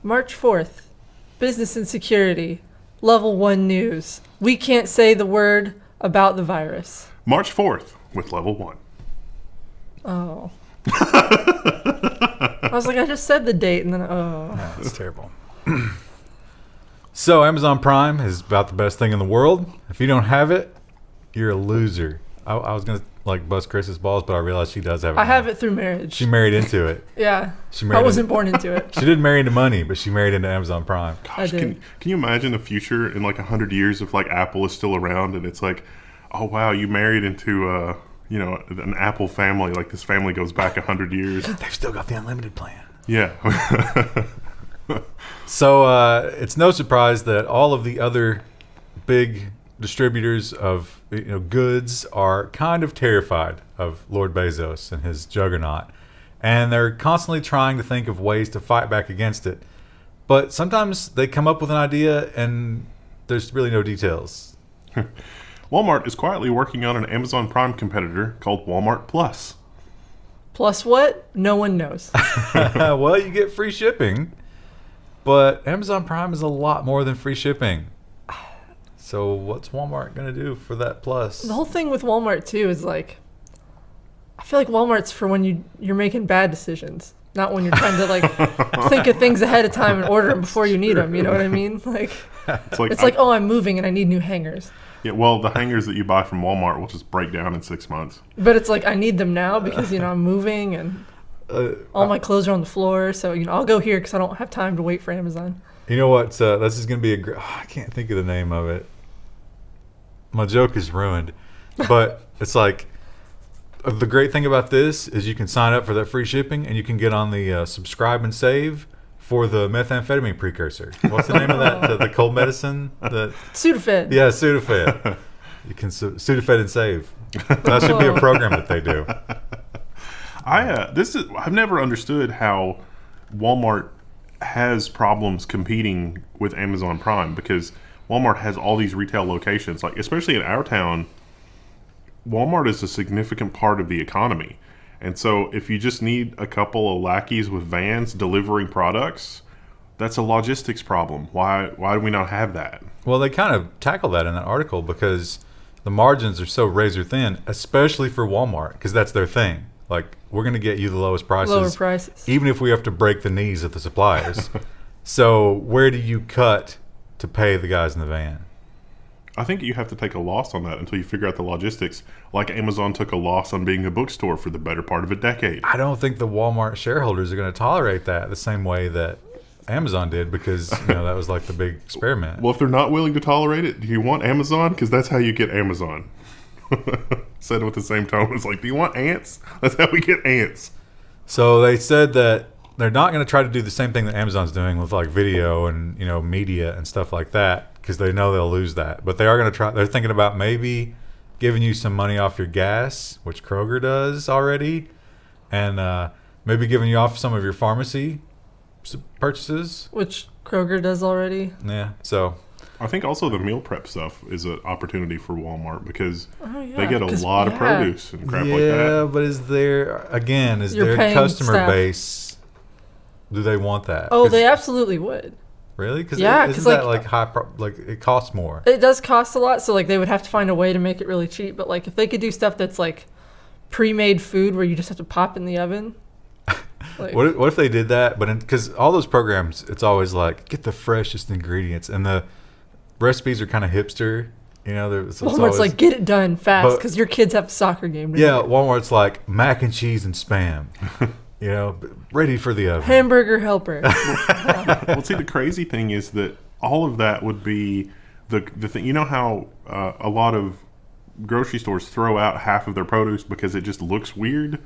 March 4th. Business and security. Level 1 news. We can't say the word about the virus. March 4th with Level 1. Oh. I was like, I just said the date, and then, Yeah, that's terrible. So, Amazon Prime is about the best thing in the world. If you don't have it, you're a loser. I was going to, bust Chris's balls, but I realized she does have it. I have it through marriage. She married into it. Yeah. I wasn't born into it. She didn't marry into money, but she married into Amazon Prime. Gosh, can you imagine the future in 100 years if Apple is still around and it's like, oh wow, you married into an Apple family, this family goes back 100 years. They've still got the unlimited plan. Yeah. So it's no surprise that all of the other big distributors of goods are kind of terrified of Lord Bezos and his juggernaut, and they're constantly trying to think of ways to fight back against it. But sometimes they come up with an idea and there's really no details. Walmart is quietly working on an Amazon Prime competitor called Walmart Plus. Plus what? No one knows. Well, you get free shipping, but Amazon Prime is a lot more than free shipping. So what's Walmart going to do for that plus? The whole thing with Walmart, too, is I feel like Walmart's for when you're making bad decisions, not when you're trying to think of things ahead of time and order them before you need them. You know what I mean? It's oh, I'm moving and I need new hangers. Yeah, well, the hangers that you buy from Walmart will just break down in 6 months. But it's I need them now because, I'm moving and all my clothes are on the floor. So, I'll go here because I don't have time to wait for Amazon. You know what? This is going to be I can't think of the name of it. My joke is ruined. But it's the great thing about this is you can sign up for that free shipping and you can get on the subscribe and save for the methamphetamine precursor. What's the name of that? The cold medicine? Sudafed. Yeah, Sudafed. You can Sudafed and save. That should be a program that they do. I've never understood how Walmart has problems competing with Amazon Prime, because Walmart has all these retail locations. Especially in our town, Walmart is a significant part of the economy. And so if you just need a couple of lackeys with vans delivering products, that's a logistics problem. Why do we not have that? Well, they kind of tackle that in that article because the margins are so razor thin, especially for Walmart, because that's their thing. We're going to get you the lowest prices. Lower prices. Even if we have to break the knees of the suppliers. So where do you cut to pay the guys in the van? I think you have to take a loss on that until you figure out the logistics. Amazon took a loss on being a bookstore for the better part of a decade. I don't think the Walmart shareholders are going to tolerate that the same way that Amazon did, because that was the big experiment. Well, if they're not willing to tolerate it, do you want Amazon? Because that's how you get Amazon. Said it with the same tone. It's do you want ants? That's how we get ants. So they said that they're not going to try to do the same thing that Amazon's doing with video and media and stuff like that, because they know they'll lose that. But they are going to try. They're thinking about maybe giving you some money off your gas, which Kroger does already, and maybe giving you off some of your pharmacy purchases, which Kroger does already. Yeah. So I think also the meal prep stuff is an opportunity for Walmart, because they get a lot lot of produce and crap like that. Yeah, but is their customer base? Do they want that? Oh, they absolutely would. Really? Because because that it costs more. It does cost a lot, so they would have to find a way to make it really cheap. But if they could do stuff that's pre-made food where you just have to pop in the oven. What if they did that? But because all those programs, it's always get the freshest ingredients, and the recipes are kind of hipster. Walmart's get it done fast because your kids have a soccer game. Yeah, Walmart's mac and cheese and Spam. Ready for the oven. Hamburger helper. Well, see, the crazy thing is that all of that would be the thing. You know how a lot of grocery stores throw out half of their produce because it just looks weird?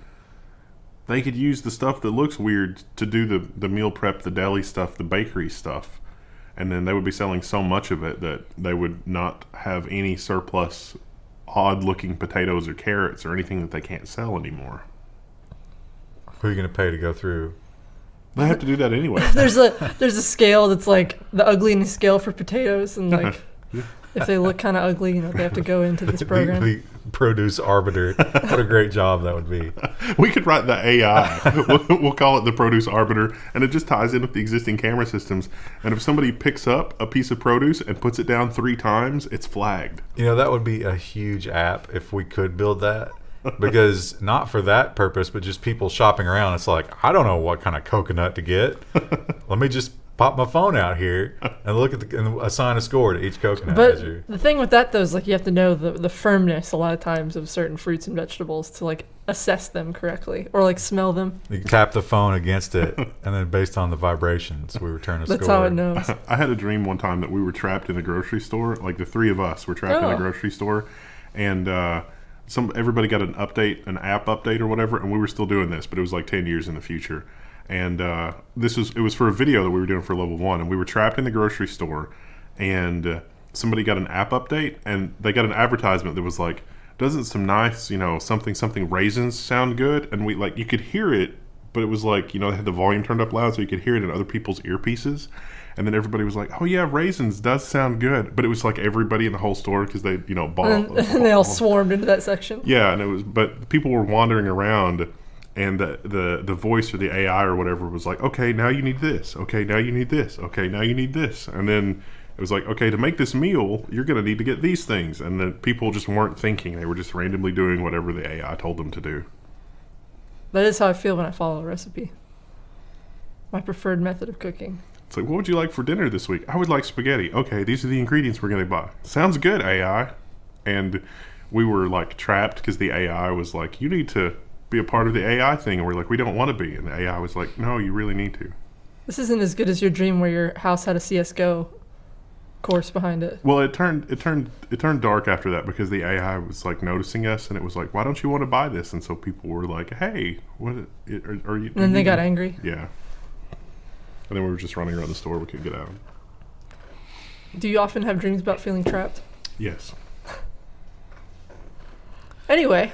They could use the stuff that looks weird to do the meal prep, the deli stuff, the bakery stuff. And then they would be selling so much of it that they would not have any surplus odd-looking potatoes or carrots or anything that they can't sell anymore. Who are you going to pay to go through? They have to do that anyway. There's a scale that's the ugliness scale for potatoes, and if they look kind of ugly, they have to go into this program. The produce arbiter. What a great job that would be. We could write the AI. We'll call it the produce arbiter, and it just ties in with the existing camera systems. And if somebody picks up a piece of produce and puts it down 3 times, it's flagged. That would be a huge app if we could build that. Because not for that purpose, but just people shopping around. It's like, I don't know what kind of coconut to get. Let me just pop my phone out here and look at and assign a score to each coconut. But the thing with that, though, is you have to know the firmness a lot of times of certain fruits and vegetables to assess them correctly or smell them. You tap the phone against it, and then based on the vibrations, we return a score. That's how it knows. I had a dream one time that we were trapped in a grocery store. The 3 of us were trapped in a grocery store, and everybody got an app update or whatever, and we were still doing this, but it was 10 years in the future. And it was for a video that we were doing for Level 1, and we were trapped in the grocery store, and somebody got an app update, and they got an advertisement that was doesn't some nice, something raisins sound good? And we you could hear it, but it was they had the volume turned up loud so you could hear it in other people's earpieces. And then everybody was like, "Oh yeah, raisins does sound good," but it was and everybody in the whole store because they bought. And they all swarmed into that section. Yeah, and but people were wandering around, and the voice or the AI or whatever was like, "Okay, now you need this. Okay, now you need this. Okay, now you need this," and then it was like, "Okay, to make this meal, you're going to need to get these things," and then people just weren't thinking; they were just randomly doing whatever the AI told them to do. That is how I feel when I follow a recipe. My preferred method of cooking. It's what would you like for dinner this week? I would like spaghetti. Okay, these are the ingredients we're going to buy. Sounds good, AI. And we were trapped because the AI was you need to be a part of the AI thing. And we're we don't want to be. And the AI was no, you really need to. This isn't as good as your dream where your house had a CSGO course behind it. Well, it turned dark after that because the AI was noticing us, and it was why don't you want to buy this? And so people were hey, what are you? And then they got angry. Yeah. And then we were just running around the store. We couldn't get out. Do you often have dreams about feeling trapped? Yes. Anyway.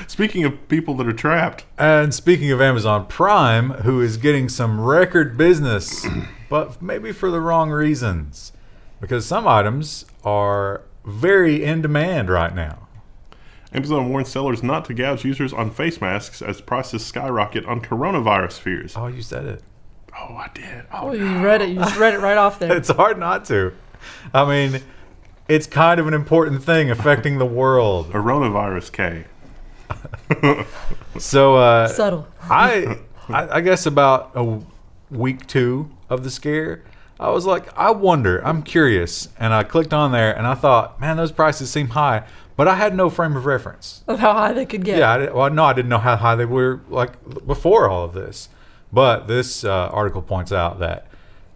Speaking of people that are trapped. And speaking of Amazon Prime, who is getting some record business, but maybe for the wrong reasons. Because some items are very in demand right now. Amazon warns sellers not to gouge users on face masks as prices skyrocket on coronavirus fears. Oh, you said it. Oh, I did. Oh, you read it. You just read it right off there. It's hard not to. I mean, it's kind of an important thing affecting the world. Coronavirus K. So, subtle. I guess about week 2 of the scare, I was I wonder, I'm curious. And I clicked on there and I thought, man, those prices seem high. But I had no frame of reference. Of how high they could get. Yeah, I didn't know how high they were before all of this. But this article points out that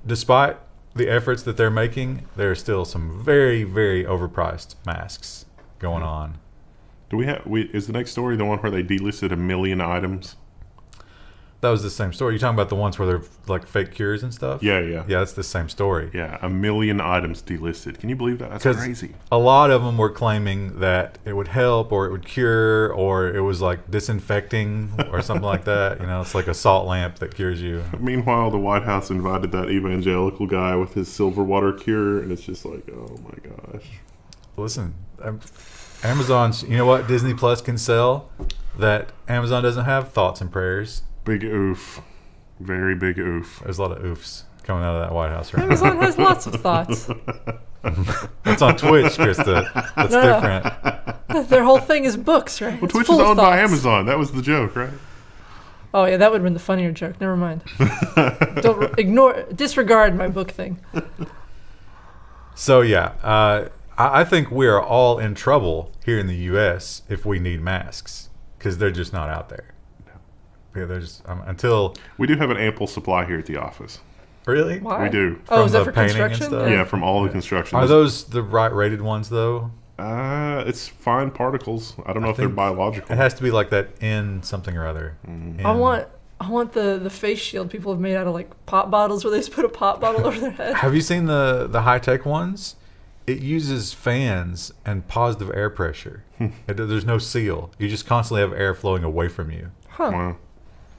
despite the efforts that they're making, there are still some very, very overpriced masks going on. Is the next story the one where they delisted 1 million items? That was the same story. You're talking about the ones where they're fake cures and stuff? Yeah. Yeah, that's the same story. Yeah, 1 million items delisted. Can you believe that? That's crazy. A lot of them were claiming that it would help or it would cure or it was disinfecting or something like that. It's a salt lamp that cures you. Meanwhile, the White House invited that evangelical guy with his silver water cure, and it's just oh my gosh. Listen, Amazon's, you know what Disney Plus can sell that Amazon doesn't have? Thoughts and prayers. Big oof. Very big oof. There's a lot of oofs coming out of that White House right Amazon has lots of thoughts. That's on Twitch, Krista. That's different. Their whole thing is books, right? Well, Twitch is owned by Amazon. That was the joke, right? Oh, yeah, that would have been the funnier joke. Never mind. Disregard my book thing. So, yeah, I think we are all in trouble here in the U.S. if we need masks because they're just not out there. Yeah, there's until we do have an ample supply here at the office. Really? Why? We do. Is that for construction? Yeah, from all the construction. Are those the right rated ones though? It's fine particles. I don't know if they're biological. It has to be that N something or other. Mm-hmm. I want the face shield people have made out of pop bottles where they just put a pop bottle over their head. Have you seen the high tech ones? It uses fans and positive air pressure. There's no seal. You just constantly have air flowing away from you. Huh. Wow.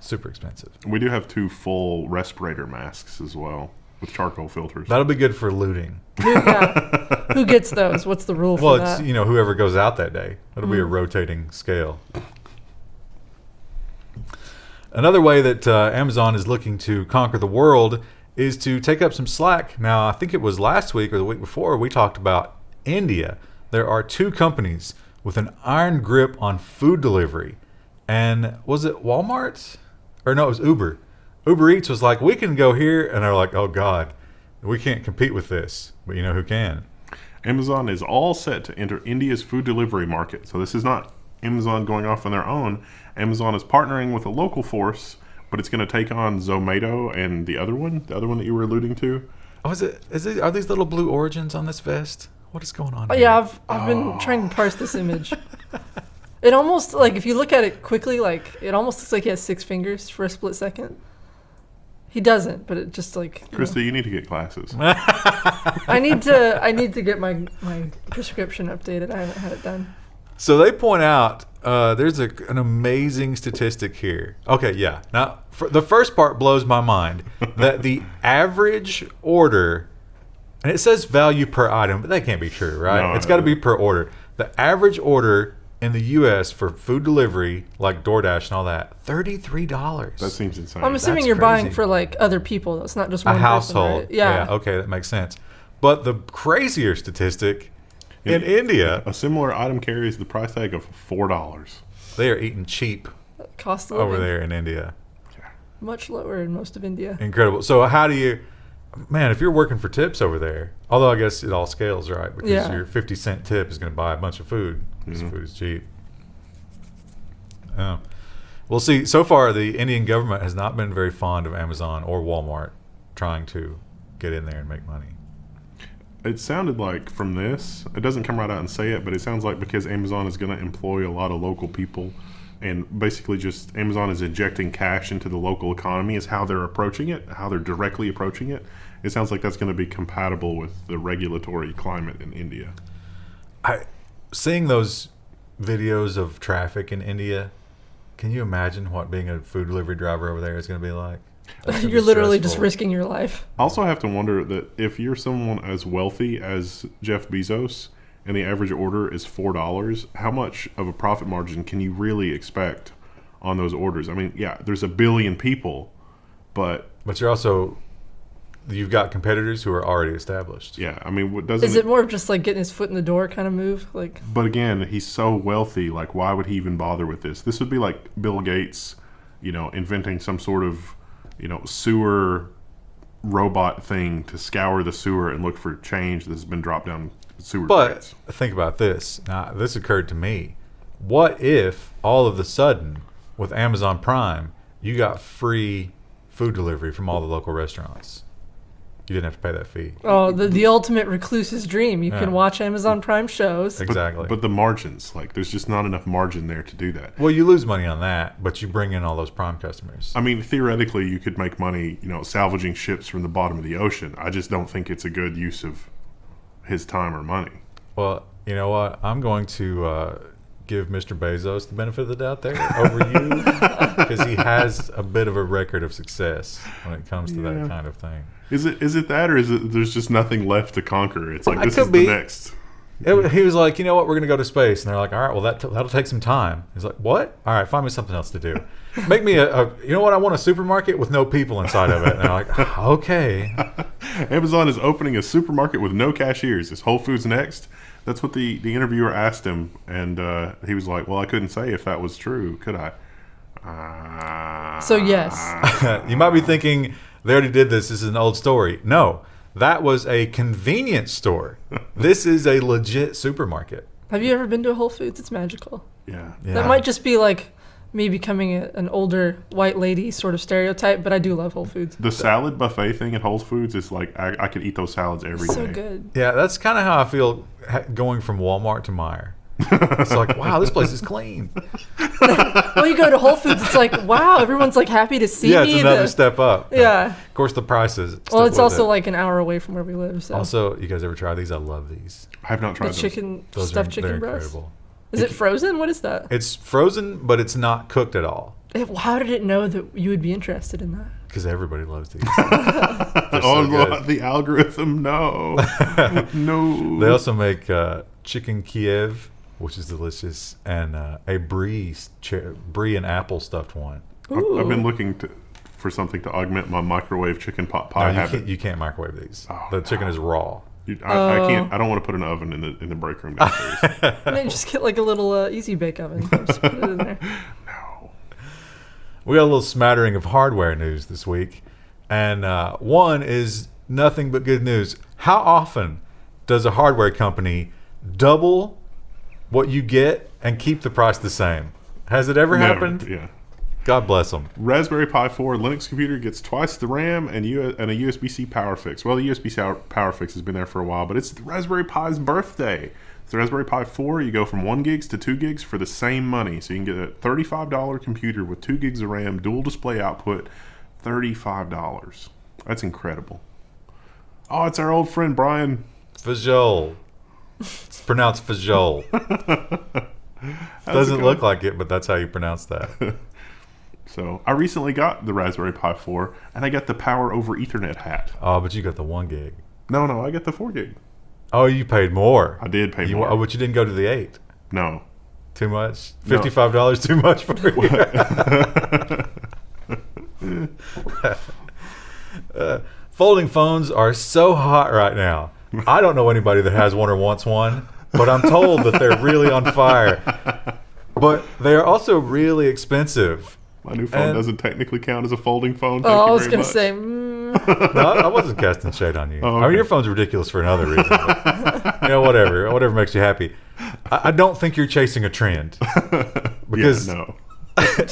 Super expensive. We do have 2 full respirator masks as well. with charcoal filters. That'll be good for looting. Who gets those? What's the rule Well, for it's that? whoever goes out that day. It'll be a rotating scale. Another way that Amazon is looking to conquer the world is to take up some slack. Now, I think it was last week or the week before we talked about India. There are 2 companies with an iron grip on food delivery. And was it Walmart? Or no, it was Uber. Uber Eats was like, we can go here. And they're like, oh, God, we can't compete with this. But you know who can? Amazon is all set to enter India's food delivery market. So this is not Amazon going off on their own. Amazon is partnering with a local force, but it's going to take on Zomato and the other one that you were alluding to. Oh, are these little blue origins on this vest? What is going on Oh, here? yeah, I've been trying to parse this image. It almost, like, if you look at it quickly, like, it almost looks like he has 6 fingers for a split second. He doesn't, but it just, like... Christy, you need to get glasses. I need to get my prescription updated. I haven't had it done. So they point out there's an amazing statistic here. Okay, yeah. Now, the first part blows my mind that the average order, and it says value per item, but that can't be true, right? No, it's got to be per order. The average order in the U.S. for food delivery, like DoorDash and all that, $33. That seems insane. I'm assuming That's you're buying crazy. for, like, other people, though. It's not just A one household. person, right? Yeah. Okay, that makes sense. But the crazier statistic in India, a similar item carries the price tag of $4. they are eating cheap Cost of living. over there in India. Much lower in most of India. Incredible. So how do you, man, if you're working for tips over there, although I guess it all scales, right? Because Yeah. your 50-cent tip is going to buy a bunch of food because food is cheap. Well, see, so far the Indian government has not been very fond of Amazon or Walmart trying to get in there and make money. It sounded like from this, it doesn't come right out and say it, but it sounds like because Amazon is going to employ a lot of local people and basically just Amazon is injecting cash into the local economy is how they're approaching it, how they're directly approaching it. It sounds like that's going to be compatible with the regulatory climate in India. Seeing those videos of traffic in India, can you imagine what being a food delivery driver over there is going to be like? You're literally just risking your life. I also have to wonder that if you're someone as wealthy as Jeff Bezos and the average order is $4, how much of a profit margin can you really expect on those orders? I mean, yeah, there's a billion people, but you've got competitors who are already established. yeah, I mean, what doesn't Is it more of just like getting his foot in the door kind of move? Like, But again, he's so wealthy. Like, why would he even bother with this? This would be like Bill Gates, inventing some sort of, sewer robot thing to scour the sewer and look for change that's been dropped down sewer But pits. think about this. Now, this occurred to me. What if all of a sudden, with Amazon Prime, you got free food delivery from all the local restaurants? You didn't have to pay that fee. oh, the ultimate recluse's dream. You Yeah. can watch Amazon Prime shows. Exactly. But the margins, like, there's just not enough margin there to do that. Well, you lose money on that, but you bring in all those Prime customers. I mean, theoretically, you could make money, salvaging ships from the bottom of the ocean. I just don't think it's a good use of his time or money. Well, you know what? I'm going to give Mr. Bezos the benefit of the doubt there over you because he has a bit of a record of success when it comes to that kind of thing. Is it that, or is it there's just nothing left to conquer? It's like, It this could is be. the next. He was like, you know what? We're going to go to space. And they're like, all right, well, that'll take some time. He's like, what? All right, find me something else to do. Make me you know what? I want a supermarket with no people inside of it. And they're like, okay. Amazon is opening a supermarket with no cashiers. Is Whole Foods next? That's what the interviewer asked him. And he was like, well, I couldn't say if that was true, could I? So yes. You might be thinking, they already did this. This is an old story. No, that was a convenience store. This is a legit supermarket. Have you ever been to a Whole Foods? It's magical. Yeah. That might just be like me becoming an older white lady sort of stereotype, but I do love Whole Foods. The salad buffet thing at Whole Foods is like, I could eat those salads every day. So good. Yeah, that's kind of how I feel going from Walmart to Meijer. It's like, wow, this place is clean. Well, you go to Whole Foods, it's like, wow, everyone's like happy to see Yeah, me. it's another step up. Yeah. Of course, the prices. Well, it's stick with also it. like an hour away from where we live. So Also, you guys ever try these? I love these. I have not tried the those. chicken Those stuffed they're chicken breast. incredible. Is it frozen? What is that? It's frozen, but it's not cooked at all. How did it know that you would be interested in that? Because everybody loves these. Oh, good. the algorithm, no. No. They also make chicken Kiev, which is delicious, and a brie and apple stuffed one. I've been looking for something to augment my microwave chicken pot pie habit. You can't microwave these. Oh, the chicken is raw. I can't. I don't want to put an oven in the break room downstairs. And then just get like a little easy bake oven. Just put it in there. No. We got a little smattering of hardware news this week, and one is nothing but good news. How often does a hardware company double what you get and keep the price the same? Has it ever happened? Yeah. God bless them. Raspberry Pi 4 Linux computer gets twice the RAM and a USB-C power fix. Well, the USB-C power fix has been there for a while, but it's the Raspberry Pi's birthday. It's the Raspberry Pi 4. You go from 1 gigs to 2 gigs for the same money. So you can get a $35 computer with 2 gigs of RAM, dual display output, $35. That's incredible. Oh, it's our old friend Brian. Fajol. It's pronounced Fajol. Doesn't look like it, but that's how you pronounce that. So I recently got the Raspberry Pi 4, and I got the Power over Ethernet hat. Oh, but you got the 1 gig. No, I got the 4 gig. Oh, you paid more. I did pay more. Oh, but you didn't go to the 8. No. Too much? $55 too much for you? Folding phones are so hot right now. I don't know anybody that has one or wants one, but I'm told that they're really on fire. But they are also really expensive. My new phone doesn't technically count as a folding phone. I was going to say, No, I wasn't casting shade on you. Oh, okay. I mean, your phone's ridiculous for another reason. But, whatever makes you happy. I don't think you're chasing a trend. Because no.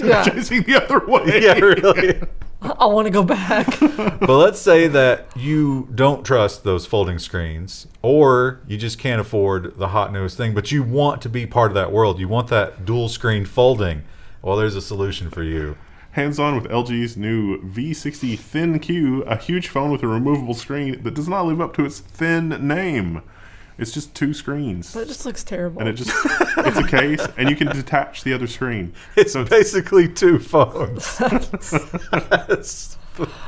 yeah, Chasing the other way. yeah, really. I want to go back. But let's say that you don't trust those folding screens, or you just can't afford the hot newest thing, but you want to be part of that world. You want that dual screen folding. Well, there's a solution for you. Hands-on with LG's new V60 ThinQ, a huge phone with a removable screen that does not live up to its thin name. It's just 2 screens. That just looks terrible. And it's a case, and you can detach the other screen. It's basically 2 phones.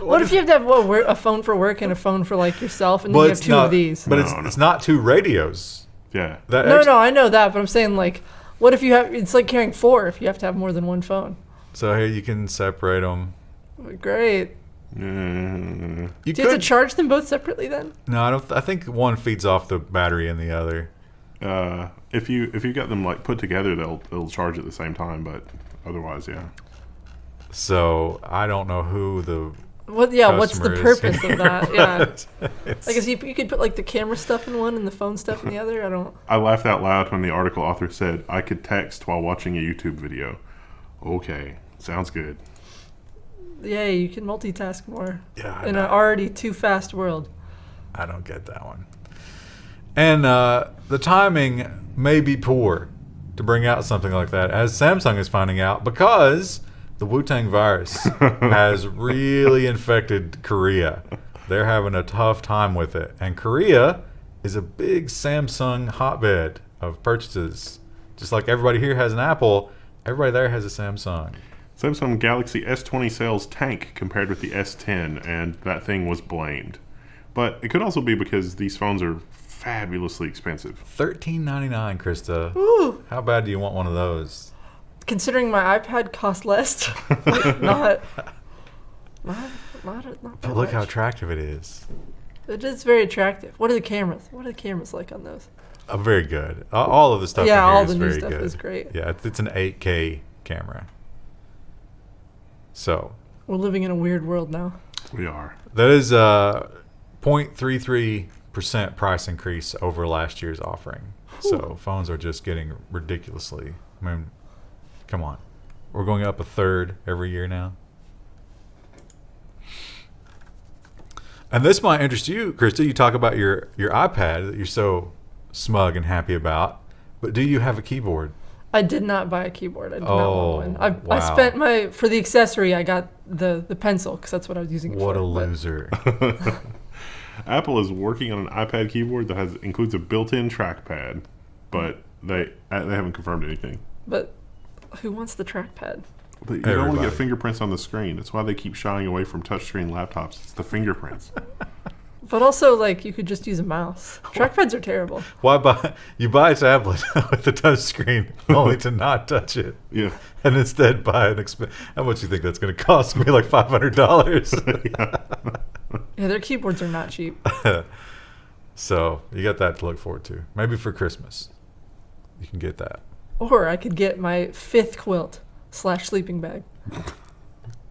What if you have to have a phone for work and a phone for like yourself, and then you have 2 of these? But it's not 2 radios. Yeah. No, I know that, but I'm saying like, what if you have? It's like carrying 4 if you have to have more than 1 phone. So here you can separate them. Great. Mm. Do you have to charge them both separately then? No, I don't. I think one feeds off the battery and the other. If you got them like put together, they'll charge at the same time, but otherwise, yeah. So I don't know who the what's the purpose of that? Yeah. I It's- guess you could put like the camera stuff in one and the phone stuff in the other. I laughed out loud when the article author said, "I could text while watching a YouTube video." Okay, sounds good. Yay, you can multitask more Yeah, in an already too fast world. I don't get that one. And the timing may be poor to bring out something like that, as Samsung is finding out, because the Wu-Tang virus has really infected Korea. They're having a tough time with it. And Korea is a big Samsung hotbed of purchases. Just like everybody here has an Apple, everybody there has a Samsung. Samsung Galaxy S20 sales tank compared with the S10, and that thing was blamed. But it could also be because these phones are fabulously expensive. $13.99, Krista. Ooh. How bad do you want one of those? Considering my iPad costs less, like, not But look how attractive it is. It is very attractive. What are the cameras? What are the cameras like on those? Very good. All of the stuff. Yeah, in here all is the new very stuff good. is great. Yeah, it's an 8K camera. So We're living in a weird world now. We are. that is a 0.33% price increase over last year's offering. So phones are just getting ridiculously. I mean, come on, we're going up a third every year now. And this might interest you, Krista. You talk about your iPad that you're so smug and happy about, but do you have a keyboard? I did not buy a keyboard. I did not Oh, want one. I wow. spent for the accessory. I got the pencil because that's what I was using it What for. a but- loser. Apple is working on an iPad keyboard that includes a built-in trackpad, but they haven't confirmed anything. But who wants the trackpad? But you don't want to Everybody. get fingerprints on the screen. That's why they keep shying away from touchscreen laptops. It's the fingerprints. But also, like, you could just use a mouse. Trackpads are terrible. Why buy? You buy a tablet with a touch screen only to not touch it, Yeah. and instead buy an How much you think that's going to cost me? Like $500. Yeah, their keyboards are not cheap. So you got that to look forward to. Maybe for Christmas, you can get that. Or I could get my 5th quilt / sleeping bag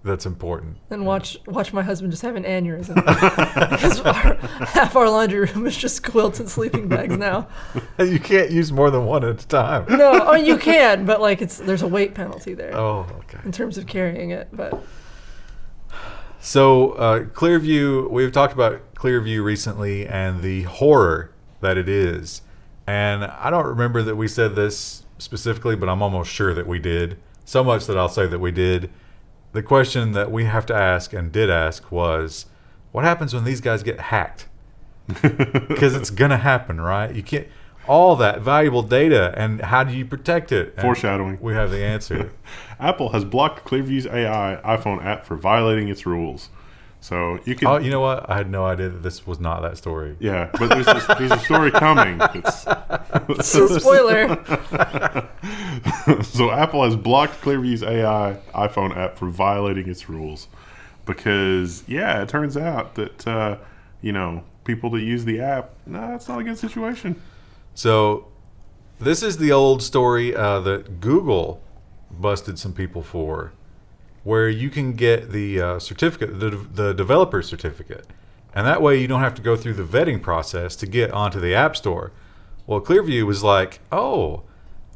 That's important. and watch my husband just have an aneurysm. Because half our laundry room is just quilts and sleeping bags now. You can't use more than one at a time. No, I mean, you can, but like there's a weight penalty there Oh, okay. in terms of carrying it. But So Clearview, we've talked about Clearview recently and the horror that it is. And I don't remember that we said this specifically, but I'm almost sure that we did. So much that I'll say that we did. The question that we have to ask and did ask was, what happens when these guys get hacked? Because it's going to happen, right? You can't, all that valuable data, and how do you protect it? And Foreshadowing. we have the answer. Apple has blocked Clearview's AI iPhone app for violating its rules. So you can. Oh, you know what? I had no idea that this was not that story. Yeah, but there's a story coming. spoiler. So Apple has blocked Clearview's AI iPhone app for violating its rules because, yeah, it turns out that people that use the app, it's not a good situation. So this is the old story that Google busted some people for, where you can get the certificate, the developer certificate, and that way you don't have to go through the vetting process to get onto the App Store. Well, Clearview was like, oh,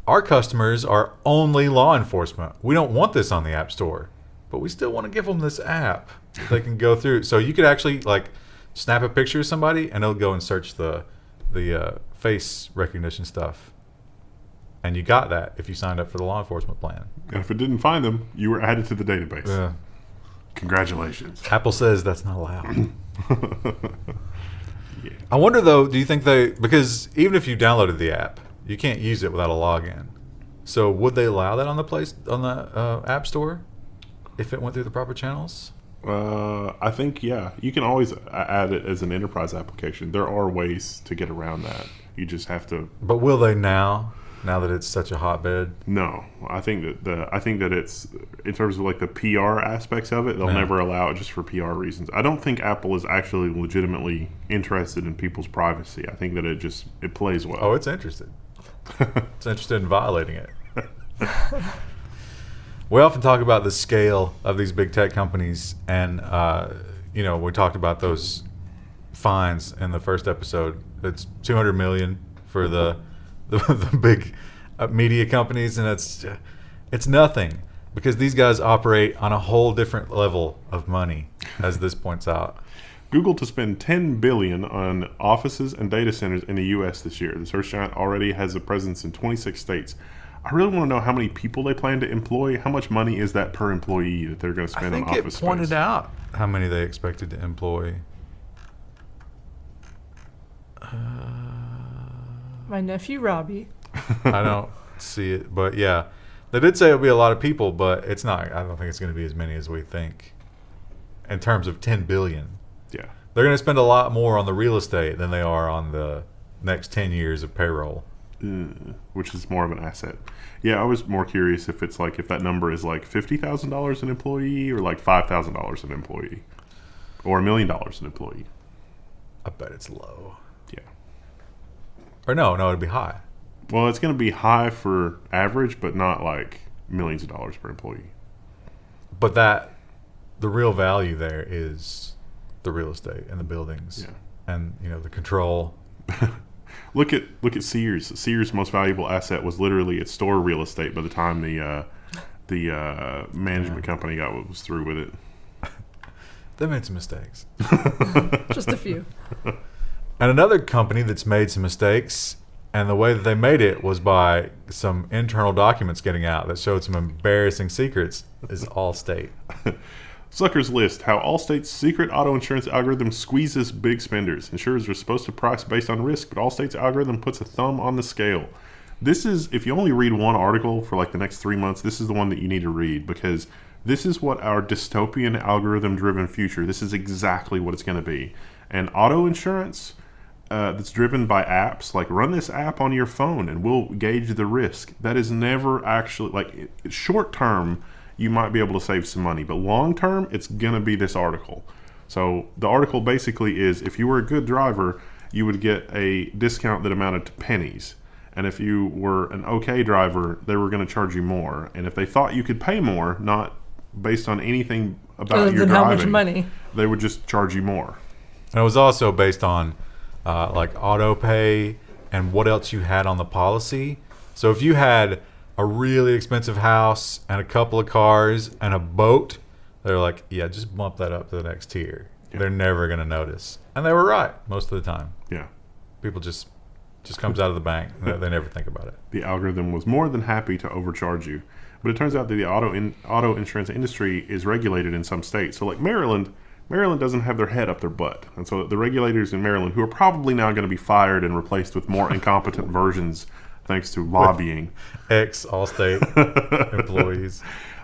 our customers are only law enforcement. We don't want this on the App Store, but we still want to give them this app that they can go through. So you could actually like snap a picture of somebody, and it'll go and search the face recognition stuff. And you got that if you signed up for the law enforcement plan. And if it didn't find them, you were added to the database. Yeah. Congratulations. Apple says that's not allowed. I wonder though, do you think because even if you downloaded the app, you can't use it without a login. So would they allow that on the App Store if it went through the proper channels? I think, yeah. You can always add it as an enterprise application. There are ways to get around that. You just have to. But will they now that it's such a hotbed? No, I think that it's in terms of like the PR aspects of it, they'll never allow it just for PR reasons. I don't think Apple is actually legitimately interested in people's privacy. I think that it plays well. Oh, it's interested. It's interested in violating it. We often talk about the scale of these big tech companies, and we talked about those fines in the first episode. It's $200 million for the big media companies, and it's nothing because these guys operate on a whole different level of money, as this points out. Google to spend $10 billion on offices and data centers in the U.S. this year. The search giant already has a presence in 26 states. I really want to know how many people they plan to employ. How much money is that per employee that they're going to spend on office I think it pointed space? out how many they expected to employ. My nephew Robbie. I don't see it, but yeah, they did say it'll be a lot of people, but it's not. I don't think it's going to be as many as we think. In terms of 10 billion, Yeah. they're going to spend a lot more on the real estate than they are on the next 10 years of payroll. Which is more of an asset. Yeah, I was more curious if that number is like $50,000 an employee or like $5,000 an employee or $1 million an employee. I bet it's low. Yeah. Or no, it'd be high. Well, it's going to be high for average, but not like millions of dollars per employee. But the real value there is the real estate and the buildings, and the control. Look at Sears. Sears' most valuable asset was literally its store real estate by the time the management company was through with it. They made some mistakes. Just a few. And another company that's made some mistakes, and the way that they made it was by some internal documents getting out that showed some embarrassing secrets, is Allstate. Suckers list how Allstate's secret auto insurance algorithm squeezes big spenders. Insurers are supposed to price based on risk, but Allstate's algorithm puts a thumb on the scale. This is, if you only read one article for like the next 3 months, this is the one that you need to read, because this is what our dystopian algorithm-driven future, this is exactly what it's going to be. And auto insurance that's driven by apps, like run this app on your phone and we'll gauge the risk. That is never actually, like short term, you might be able to save some money, but long term, it's going to be this article. So the article basically is, if you were a good driver, you would get a discount that amounted to pennies. And if you were an okay driver, they were going to charge you more. And if they thought you could pay more, not based on anything about your driving, how much money, they would just charge you more. And it was also based on like auto pay and what else you had on the policy. So if you had a really expensive house and a couple of cars and a boat, they're like, yeah, just bump that up to the next tier. Yeah. They're never going to notice. And they were right most of the time. Yeah. People just comes out of the bank. They never think about it. The algorithm was more than happy to overcharge you. But it turns out that the auto insurance industry is regulated in some states. So like Maryland doesn't have their head up their butt. And so the regulators in Maryland, who are probably now going to be fired and replaced with more incompetent versions thanks to lobbying. Ex-Allstate employees.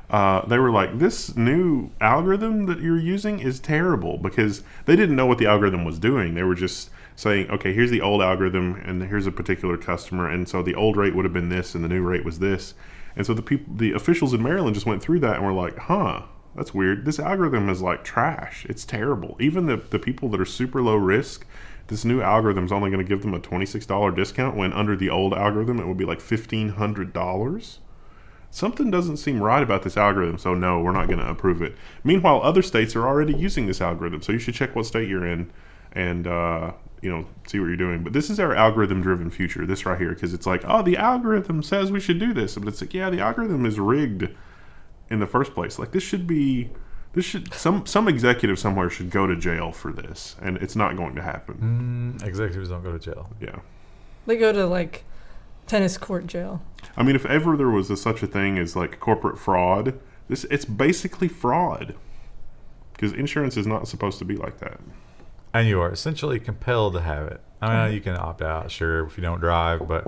They were like, this new algorithm that you're using is terrible, because they didn't know what the algorithm was doing. They were just saying, okay, here's the old algorithm and here's a particular customer. And so the old rate would have been this and the new rate was this. And so the officials in Maryland just went through that and were like, that's weird. This algorithm is like trash. It's terrible. Even the people that are super low risk, this new algorithm is only going to give them a $26 discount, when under the old algorithm it would be like $1,500. Something doesn't seem right about this algorithm, so no, we're not going to approve it. Meanwhile, other states are already using this algorithm, so you should check what state you're in and see what you're doing. But this is our algorithm-driven future, this right here, because it's like, oh, the algorithm says we should do this, but it's like, yeah, the algorithm is rigged in the first place. Like some executive somewhere should go to jail for this, and it's not going to happen. Executives don't go to jail. Yeah, they go to like tennis court jail. I mean, if ever there was such a thing as like corporate fraud, it's basically fraud, because insurance is not supposed to be like that. And you are essentially compelled to have it. I mean, you can opt out, sure, if you don't drive, but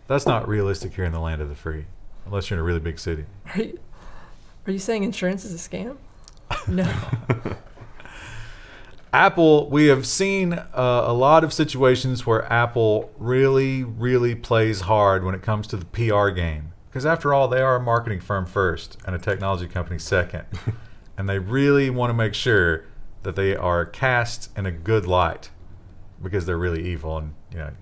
that's not realistic here in the land of the free, unless you're in a really big city. Are you saying insurance is a scam? No. Apple, we have seen a lot of situations where Apple really, really plays hard when it comes to the PR game. Because after all, they are a marketing firm first and a technology company second. And they really want to make sure that they are cast in a good light, because they're really evil, and you got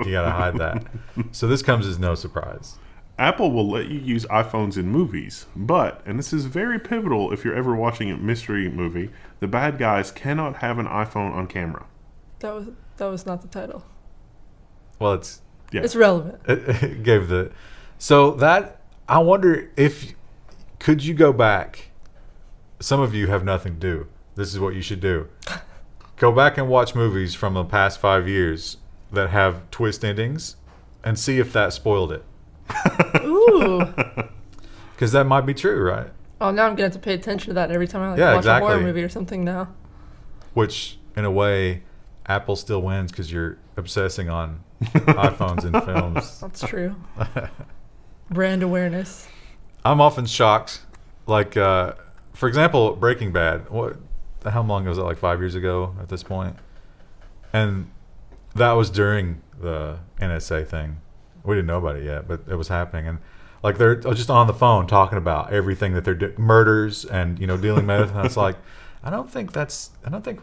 to hide that. So this comes as no surprise. Apple will let you use iPhones in movies, but, and this is very pivotal if you're ever watching a mystery movie, the bad guys cannot have an iPhone on camera. That was not the title. Well, it's relevant. It gave the, so that, I wonder if, could you go back? Some of you have nothing to do. This is what you should do. Go back and watch movies from the past 5 years that have twist endings and see if that spoiled it. Ooh. Because that might be true, right? Oh, now I'm going to have to pay attention to that every time I watch exactly. a horror movie or something now. Which, in a way, Apple still wins because you're obsessing on iPhones and films. That's true. Brand awareness. I'm often shocked. Like, for example, Breaking Bad. How long was it? Like 5 years ago at this point? And that was during the NSA thing. We didn't know about it yet, but it was happening. And like they're just on the phone talking about everything that they're doing, murders and dealing meth. And it's like, I don't think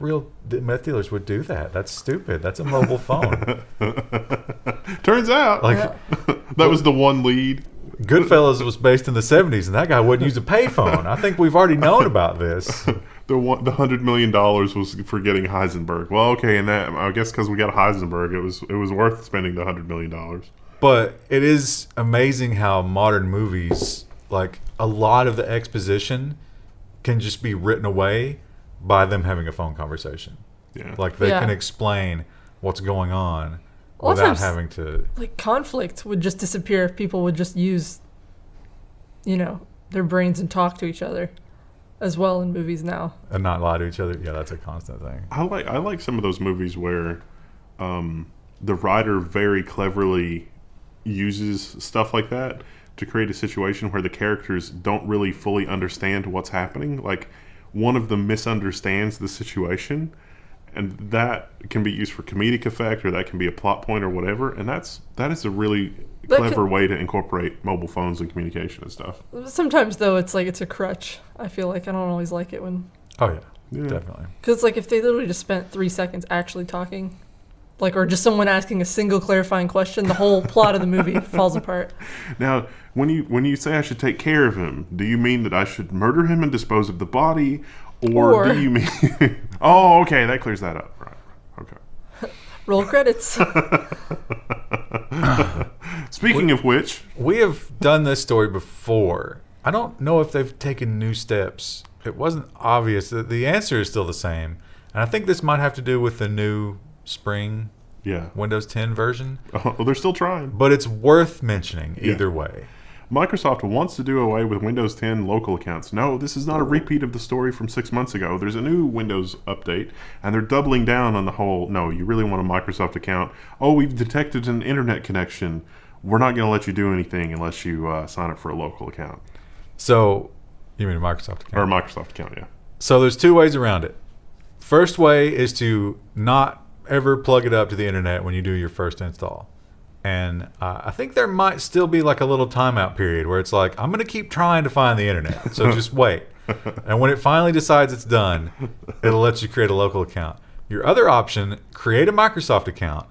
real meth dealers would do that. That's stupid. That's a mobile phone. Turns out that was the one lead. Goodfellas was based in the 70s, and that guy wouldn't use a payphone. I think we've already known about this. The $100 million was for getting Heisenberg. Well, okay, and that, I guess because we got Heisenberg, it was worth spending the $100 million. But it is amazing how modern movies, like a lot of the exposition, can just be written away by them having a phone conversation. Yeah, like they can explain what's going on without having to. Like conflict would just disappear if people would just use, their brains and talk to each other, as well in movies now. And not lie to each other. Yeah, that's a constant thing. I like some of those movies where the writer very cleverly uses stuff like that to create a situation where the characters don't really fully understand what's happening. Like, one of them misunderstands the situation, and that can be used for comedic effect, or that can be a plot point or whatever. And that is a really clever way to incorporate mobile phones and communication and stuff. Sometimes, though, it's like it's a crutch. I feel like I don't always like it when... Oh, yeah. Definitely. Because, like, if they literally just spent 3 seconds actually talking, like, or just someone asking a single clarifying question, the whole plot of the movie falls apart. Now, when you say I should take care of him, do you mean that I should murder him and dispose of the body? Or do you mean... Oh, okay, that clears that up. Right. Okay. Roll credits. Speaking of which... We have done this story before. I don't know if they've taken new steps. It wasn't obvious. The answer is still the same. And I think this might have to do with the new spring Windows 10 version. Well, they're still trying. But it's worth mentioning either way. Microsoft wants to do away with Windows 10 local accounts. No, this is not a repeat of the story from 6 months ago. There's a new Windows update, and they're doubling down on the whole, no, you really want a Microsoft account. Oh, we've detected an internet connection. We're not going to let you do anything unless you sign up for a local account. So, you mean a Microsoft account? Or a Microsoft account, yeah. So there's 2 ways around it. First way is to not ever plug it up to the internet when you do your first install. And I think there might still be like a little timeout period where it's like, I'm going to keep trying to find the internet. So just wait. And when it finally decides it's done, it'll let you create a local account. Your other option, create a Microsoft account,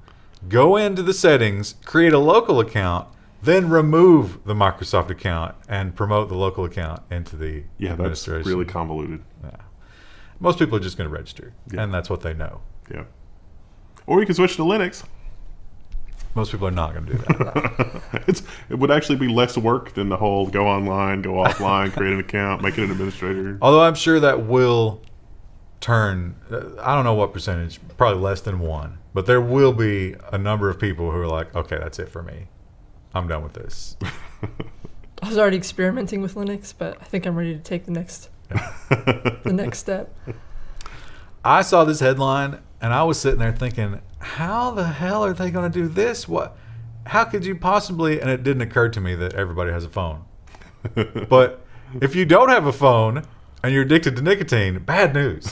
go into the settings, create a local account, then remove the Microsoft account and promote the local account into the administration. That's really convoluted. Yeah. Most people are just going to register, and that's what they know. Yeah. Or you can switch to Linux. Most people are not going to do that. It would actually be less work than the whole go online, go offline, create an account, make it an administrator. Although I'm sure that will turn, I don't know what percentage, probably less than 1. But there will be a number of people who are like, okay, that's it for me. I'm done with this. I was already experimenting with Linux, but I think I'm ready to take the next step. I saw this headline, and I was sitting there thinking, how the hell are they going to do this? How could you possibly? And it didn't occur to me that everybody has a phone. But if you don't have a phone and you're addicted to nicotine, bad news.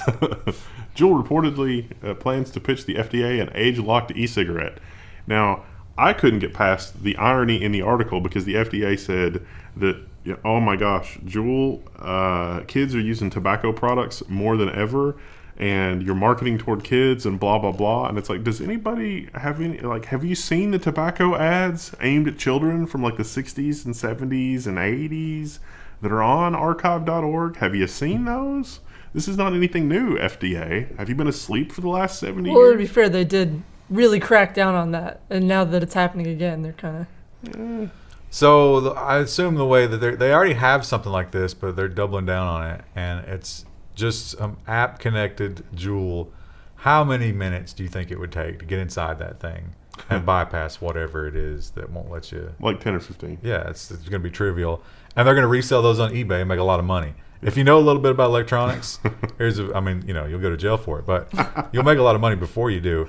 Juul reportedly plans to pitch the FDA an age-locked e-cigarette. Now, I couldn't get past the irony in the article because the FDA said that, oh my gosh, Juul, kids are using tobacco products more than ever, and you're marketing toward kids and blah, blah, blah. And it's like, does anybody have you seen the tobacco ads aimed at children from like the 60s and 70s and 80s that are on archive.org? Have you seen those? This is not anything new, FDA. Have you been asleep for the last 70 years? Well, to be fair, they did really crack down on that. And now that it's happening again, they're kind of... So I assume the way that they already have something like this, but they're doubling down on it. And it's just app-connected Juul. How many minutes do you think it would take to get inside that thing and bypass whatever it is that won't let you? Like 10 or 15. Yeah, it's going to be trivial. And they're going to resell those on eBay and make a lot of money. If you know a little bit about electronics, you'll go to jail for it, but you'll make a lot of money before you do.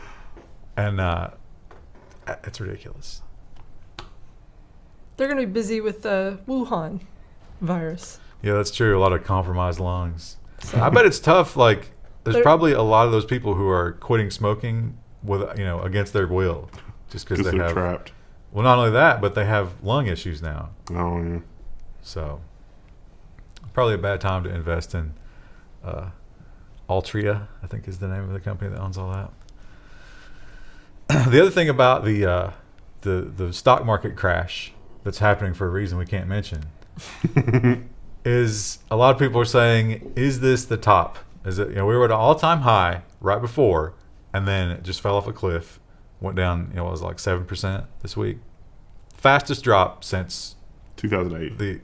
And it's ridiculous. They're going to be busy with the Wuhan virus. Yeah, that's true. A lot of compromised lungs. I bet it's tough. Like, there's probably a lot of those people who are quitting smoking with against their will, just because they're trapped. Well, not only that, but they have lung issues now. Oh yeah. So, probably a bad time to invest in Altria, I think is the name of the company that owns all that. The other thing about the stock market crash that's happening for a reason we can't mention is a lot of people are saying, is this the top? Is it, we were at an all-time high right before, and then it just fell off a cliff, went down, it was like 7% this week. Fastest drop since 2008.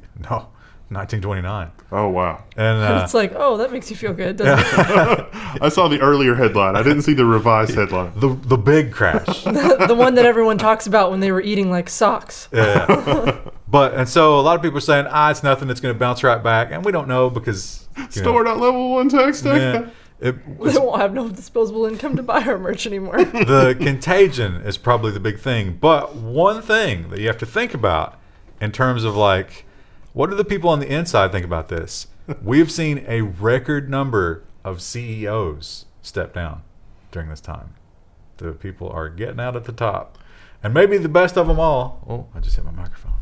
1929. Oh, wow. And it's like, oh, that makes you feel good, doesn't it? I saw the earlier headline. I didn't see the revised headline. The big crash. The one that everyone talks about when they were eating like socks. Yeah. And so a lot of people are saying, it's nothing. It's going to bounce right back. And we don't know because... Store.level1 text. Yeah. They won't have no disposable income to buy our merch anymore. The contagion is probably the big thing. But one thing that you have to think about in terms of like, what do the people on the inside think about this? We've seen a record number of CEOs step down during this time. The people are getting out at the top. And maybe the best of them all. Oh, I just hit my microphone.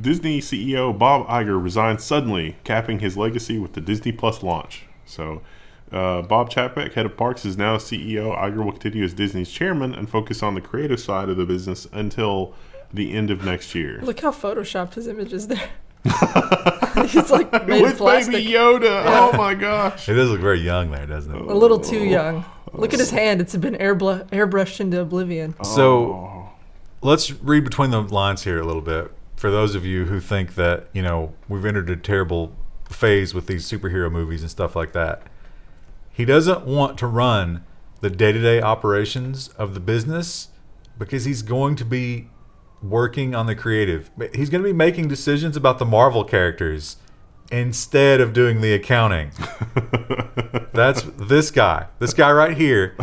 Disney CEO Bob Iger resigned suddenly, capping his legacy with the Disney Plus launch. So, Bob Chapek, head of parks, is now CEO. Iger will continue as Disney's chairman and focus on the creative side of the business until the end of next year. Look how photoshopped his image is there. He's like made with of plastic. Baby Yoda. Yeah. Oh my gosh. It does look very young there, doesn't it? A little too young. Look at his hand. It's been airbrushed into oblivion. So let's read between the lines here a little bit. For those of you who think that, you know, we've entered a terrible phase with these superhero movies and stuff like that. He doesn't want to run the day-to-day operations of the business because he's going to be working on the creative. He's going to be making decisions about the Marvel characters instead of doing the accounting. That's this guy. This guy right here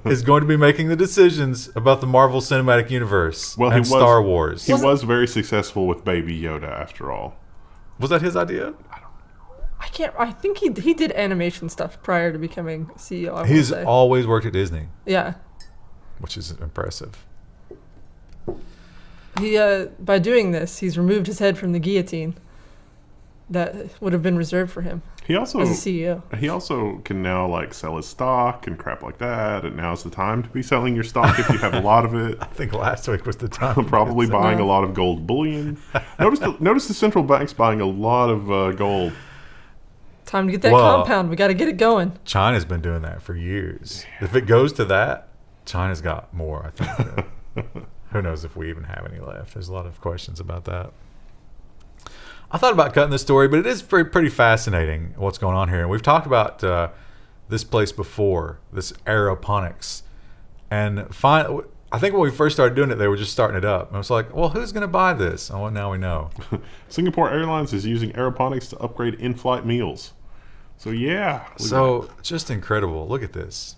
is going to be making the decisions about the Marvel Cinematic Universe and Star Wars. He was very successful with Baby Yoda, after all. Was that his idea? I think he did animation stuff prior to becoming CEO. He's always worked at Disney. Yeah. Which is impressive. He by doing this, he's removed his head from the guillotine that would have been reserved for him. He also, as a CEO. He also can now like sell his stock and crap like that. And now's the time to be selling your stock if you have a lot of it. I think last week was the time. Probably buying a lot of gold bullion. Notice the central bank's buying a lot of gold. Time to get that compound. We got to get it going. China's been doing that for years. Yeah. If it goes to that, China's got more, I think. Who knows if we even have any left. There's a lot of questions about that. I thought about cutting this story, but it is pretty fascinating what's going on here. And we've talked about this place before, this aeroponics. And I think when we first started doing it, they were just starting it up. And I was like, well, who's going to buy this? Oh, well, now we know. Singapore Airlines is using aeroponics to upgrade in-flight meals. So, yeah. So, just incredible. Look at this.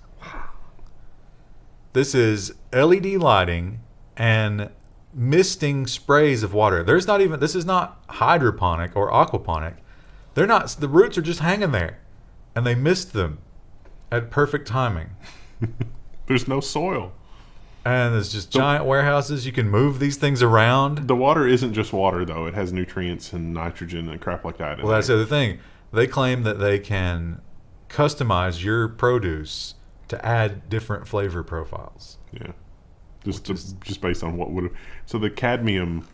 This is LED lighting and misting sprays of water. This is not hydroponic or aquaponic. The roots are just hanging there. And they mist them at perfect timing. There's no soil. And there's just giant warehouses. You can move these things around. The water isn't just water, though. It has nutrients and nitrogen and crap like that. Well, that's the other thing. They claim that they can customize your produce to add different flavor profiles. Yeah. Just based on what would have... So the cadmium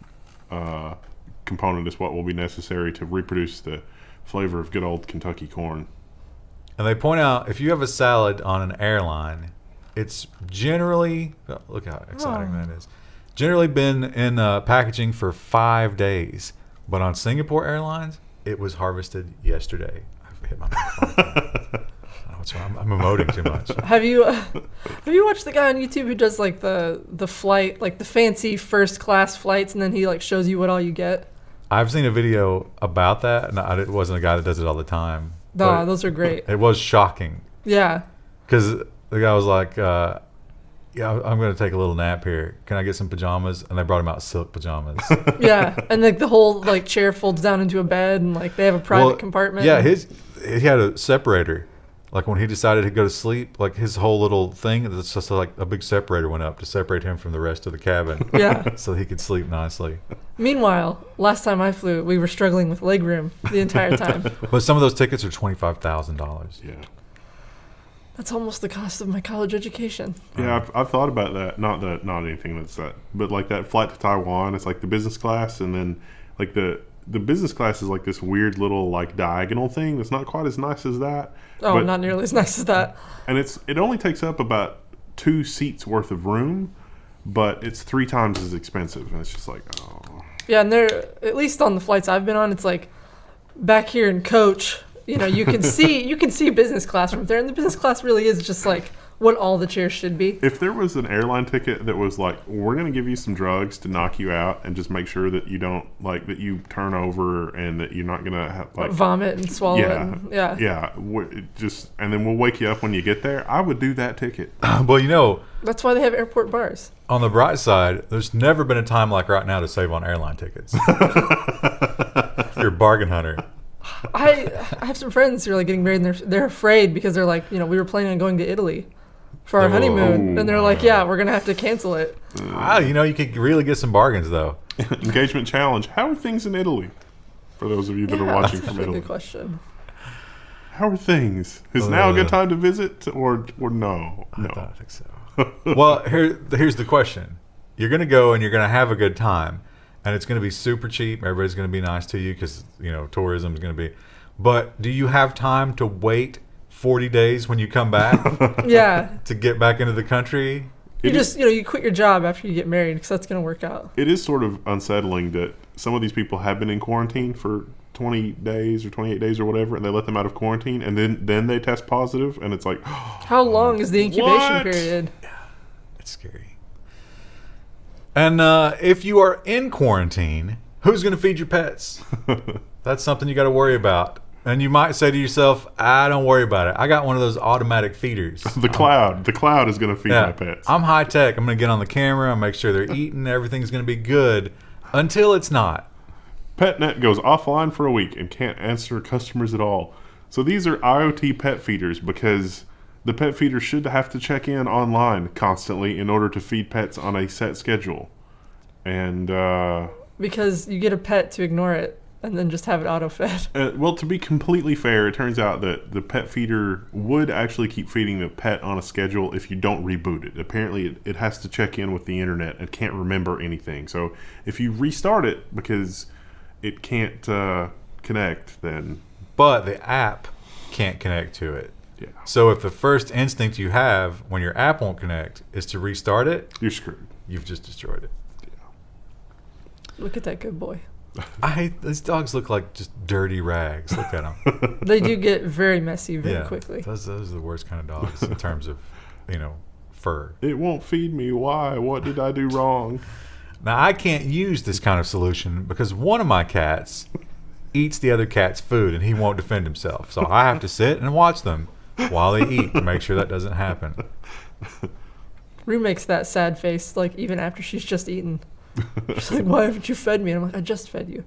component is what will be necessary to reproduce the flavor of good old Kentucky corn. And they point out, if you have a salad on an airline... It's generally, look how exciting that is. Generally been in packaging for 5 days, but on Singapore Airlines, it was harvested yesterday. I've hit my microphone. I'm emoting too much. Have you watched the guy on YouTube who does like the flight, like the fancy first class flights, and then he like shows you what all you get? I've seen a video about that, and it wasn't a guy that does it all the time. No, those are great. It was shocking. Yeah. Because the guy was like, yeah, I'm going to take a little nap here. Can I get some pajamas? And they brought him out silk pajamas. Yeah, and like the whole like chair folds down into a bed, and like they have a private compartment. Yeah, he had a separator. Like when he decided to go to sleep, like his whole little thing, it's just like a big separator went up to separate him from the rest of the cabin. Yeah. So he could sleep nicely. Meanwhile, last time I flew, we were struggling with legroom the entire time. But some of those tickets are $25,000. Yeah. That's almost the cost of my college education. Yeah, I've thought about that. Not anything that's that, but like that flight to Taiwan. It's like the business class, and then like the business class is like this weird little like diagonal thing that's not quite as nice as that. Oh, not nearly as nice as that. And it only takes up about 2 seats worth of room, but it's 3 times as expensive. And it's just like, oh. Yeah, and they're, at least on the flights I've been on, it's like back here in coach. You know, you can see business class from there, and the business class really is just like what all the chairs should be. If there was an airline ticket that was like, we're going to give you some drugs to knock you out and just make sure that you don't, like, that you turn over and that you're not going to, like, vomit and swallow it. And then we'll wake you up when you get there, I would do that ticket. Well, you know, that's why they have airport bars. on the bright side, there's never been a time like right now to save on airline tickets. If you're a bargain hunter. I have some friends who are like getting married and they're afraid because they're like, we were planning on going to Italy for our honeymoon, and they're like, yeah, we're gonna have to cancel it. You could really get some bargains though. Engagement challenge. How are things in Italy? For those of you that are watching from Italy. Good question. How are things? Is now a good time to visit or no? I don't think so. Well, here's the question. You're going to go and you're going to have a good time, and it's going to be super cheap. Everybody's going to be nice to you because, tourism is going to be. But do you have time to wait 40 days when you come back? Yeah. To get back into the country? You quit your job after you get married because that's going to work out. It is sort of unsettling that some of these people have been in quarantine for 20 days or 28 days or whatever, and they let them out of quarantine, and then they test positive, and it's like, how long is the incubation period? It's scary. And if you are in quarantine, who's going to feed your pets? That's something you got to worry about. And you might say to yourself, don't worry about it. I got one of those automatic feeders. The cloud is going to feed my pets. I'm high tech. I'm going to get on the camera and make sure they're eating. Everything's going to be good until it's not. Petnet goes offline for a week and can't answer customers at all. So these are IoT pet feeders because the pet feeder should have to check in online constantly in order to feed pets on a set schedule. And because you get a pet to ignore it and then just have it auto-fed. Well, to be completely fair, it turns out that the pet feeder would actually keep feeding the pet on a schedule if you don't reboot it. Apparently, it has to check in with the internet and can't remember anything. So if you restart it because it can't connect, then... But the app can't connect to it. Yeah. So if the first instinct you have when your app won't connect is to restart it... You're screwed. You've just destroyed it. Yeah. Look at that good boy. I hate... These dogs look like just dirty rags. Look at them. They do get very messy very quickly. Those are the worst kind of dogs in terms of, fur. It won't feed me. Why? What did I do wrong? Now, I can't use this kind of solution because one of my cats eats the other cat's food and he won't defend himself. So I have to sit and watch them while they eat to make sure that doesn't happen. Rue makes that sad face, like, even after she's just eaten. She's like, why haven't you fed me? And I'm like, I just fed you.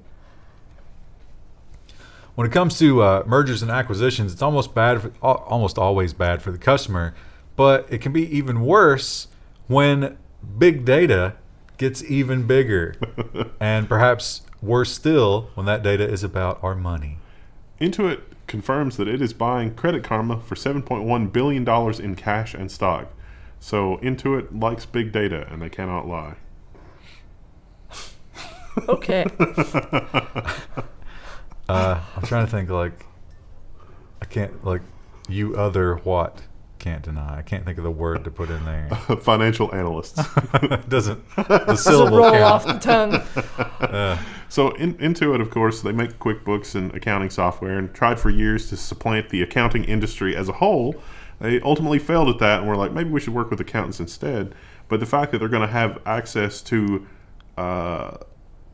When it comes to mergers and acquisitions, it's almost always bad for the customer, but it can be even worse when big data gets even bigger, and perhaps worse still when that data is about our money. Intuit confirms that it is buying Credit Karma for $7.1 billion in cash and stock. So Intuit likes big data, and they cannot lie. Okay. I'm trying to think, I can't, you other what can't deny. I can't think of the word to put in there. Financial analysts. The syllable roll count. off the tongue. So Intuit, of course, they make QuickBooks and accounting software and tried for years to supplant the accounting industry as a whole. They ultimately failed at that and were like, maybe we should work with accountants instead. But the fact that they're going to have access to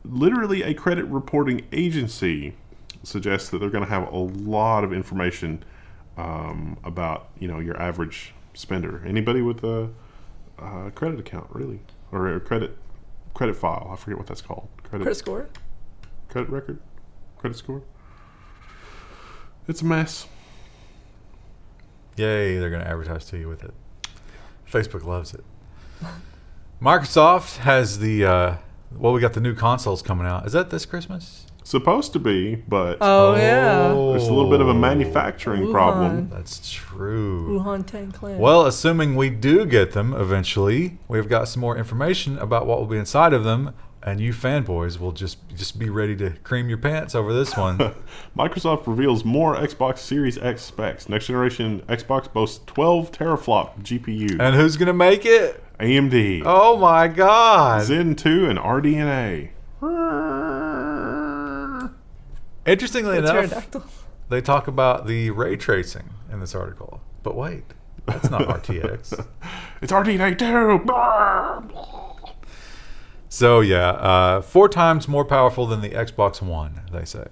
literally a credit reporting agency suggests that they're going to have a lot of information about your average spender. Anybody with a credit account, really, or a credit file. I forget what that's called. Credit score? Credit record? Credit score? It's a mess. Yay, they're going to advertise to you with it. Facebook loves it. Microsoft has we got the new consoles coming out. Is that this Christmas? Supposed to be, but yeah, there's a little bit of a manufacturing problem. That's true. Wuhan Tank Clan. Well, assuming we do get them eventually, we've got some more information about what will be inside of them, and you fanboys will just be ready to cream your pants over this one. Microsoft reveals more Xbox Series X specs. Next generation Xbox boasts 12 teraflop GPU. And who's going to make it? AMD. Oh my God. Zen 2 and RDNA. Interestingly enough, they talk about the ray tracing in this article. But wait, That's not RTX. It's RTX2. So yeah, 4 times more powerful than the Xbox One, they say.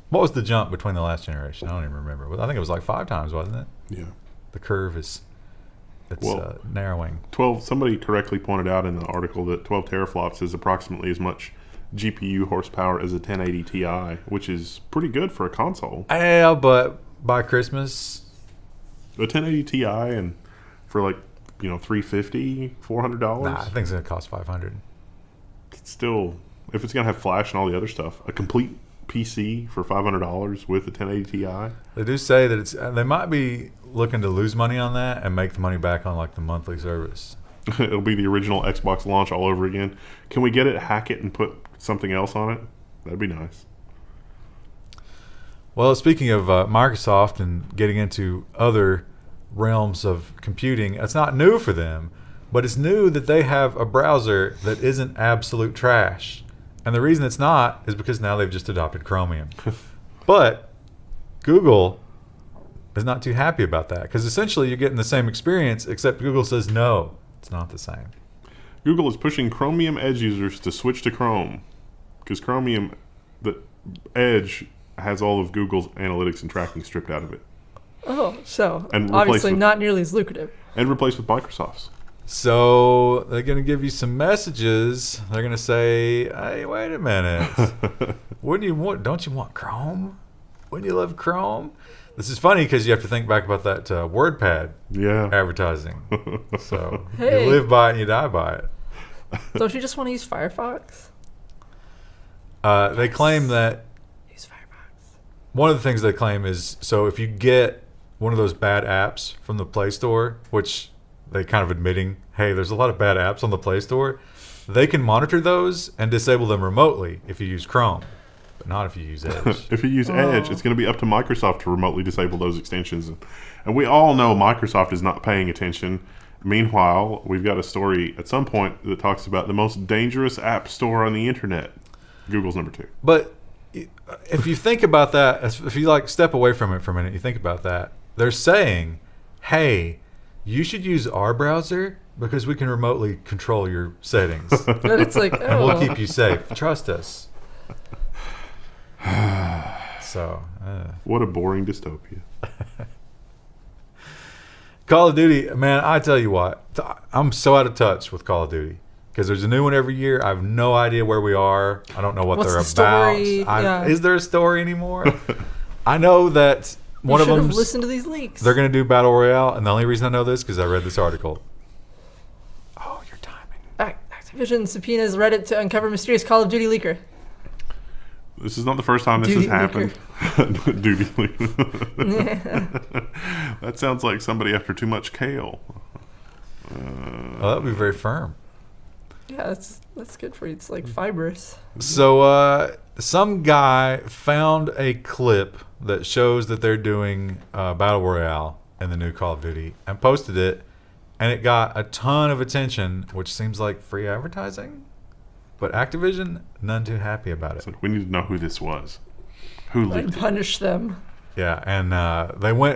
What was the jump between the last generation? I don't even remember. I think it was like 5 times, wasn't it? Yeah. The curve is narrowing. 12. Somebody correctly pointed out in the article that 12 teraflops is approximately as much GPU horsepower as a 1080 Ti, which is pretty good for a console. Yeah, but by Christmas, A 1080 Ti and for like $350, $400. I think it's gonna cost $500. It's still, if it's gonna have flash and all the other stuff, a complete PC for $500 with a 1080 Ti. They do say that they might be looking to lose money on that and make the money back on like the monthly service. It'll be the original Xbox launch all over again. Can we get it, hack it, and put something else on it? That'd be nice. Well, speaking of Microsoft and getting into other realms of computing, it's not new for them, but it's new that they have a browser that isn't absolute trash. And the reason it's not is because now they've just adopted Chromium. But Google is not too happy about that, because essentially you're getting the same experience, except Google says no, it's not the same. Google is pushing Chromium Edge users to switch to Chrome, because Chromium, the Edge, has all of Google's analytics and tracking stripped out of it. Oh, so And obviously not nearly as lucrative. And replaced with Microsoft's. So they're going to give you some messages. They're going to say, hey, wait a minute. Don't you want Chrome? Wouldn't you love Chrome? This is funny because you have to think back about that WordPad advertising. So Hey. you live by it and you die by it. Don't you just want to use Firefox? They claim that Use Firefox. one of the things they claim is, so if you get one of those bad apps from the Play Store, which they kind of admitting, hey, there's a lot of bad apps on the Play Store, they can monitor those and disable them remotely if you use Chrome, but not if you use Edge. If you use Edge, it's going to be up to Microsoft to remotely disable those extensions. And we all know Microsoft is not paying attention. Meanwhile, we've got a story at some point that talks about the most dangerous app store on the internet. Google's number 2. But if you think about that, if you like step away from it for a minute, you think about that, they're saying, hey, you should use our browser because we can remotely control your settings. But it's like, And we'll oh. keep you safe. Trust us. So, What a boring dystopia. Call of Duty, man, I tell you what, I'm so out of touch with Call of Duty because there's a new one every year. I have no idea where we are. I don't know what What's they're the story? about. Yeah. Is there a story anymore? I know that one You of should have them, listened to these leaks. they're going to do Battle Royale, and the only reason I know this is because I read this article. Oh, your timing. Activision subpoenas Reddit to uncover mysterious Call of Duty leaker. This is not the first time this Duty has happened. Duty leaker. That sounds like somebody after too much kale. Oh, that would be very firm. Yeah, that's good for you. It's like fibrous. So some guy found a clip that shows that they're doing Battle Royale in the new Call of Duty and posted it, and it got a ton of attention, which seems like free advertising. But Activision, none too happy about it. It's like, we need to know who this was. Who Like leaked it? punish them. Yeah, and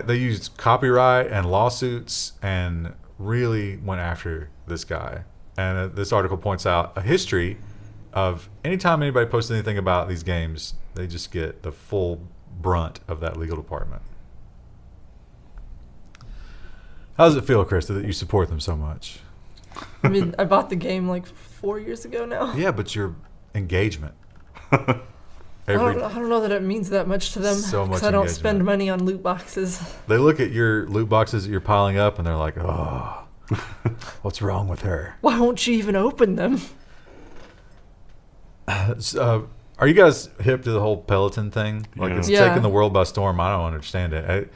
they used copyright and lawsuits and really went after this guy. And this article points out a history of anytime anybody posts anything about these games, they just get the full brunt of that legal department. How does it feel, Krista, that you support them so much? I mean, I bought the game like 4 years ago now. Yeah, but your engagement. I don't know that it means that much to them. So much I don't engagement. spend money on loot boxes. They look at your loot boxes that you're piling up, and they're like, oh, what's wrong with her? Why won't you even open them? Are you guys hip to the whole Peloton thing? Like, Yeah. it's Yeah. taking the world by storm. I don't understand it.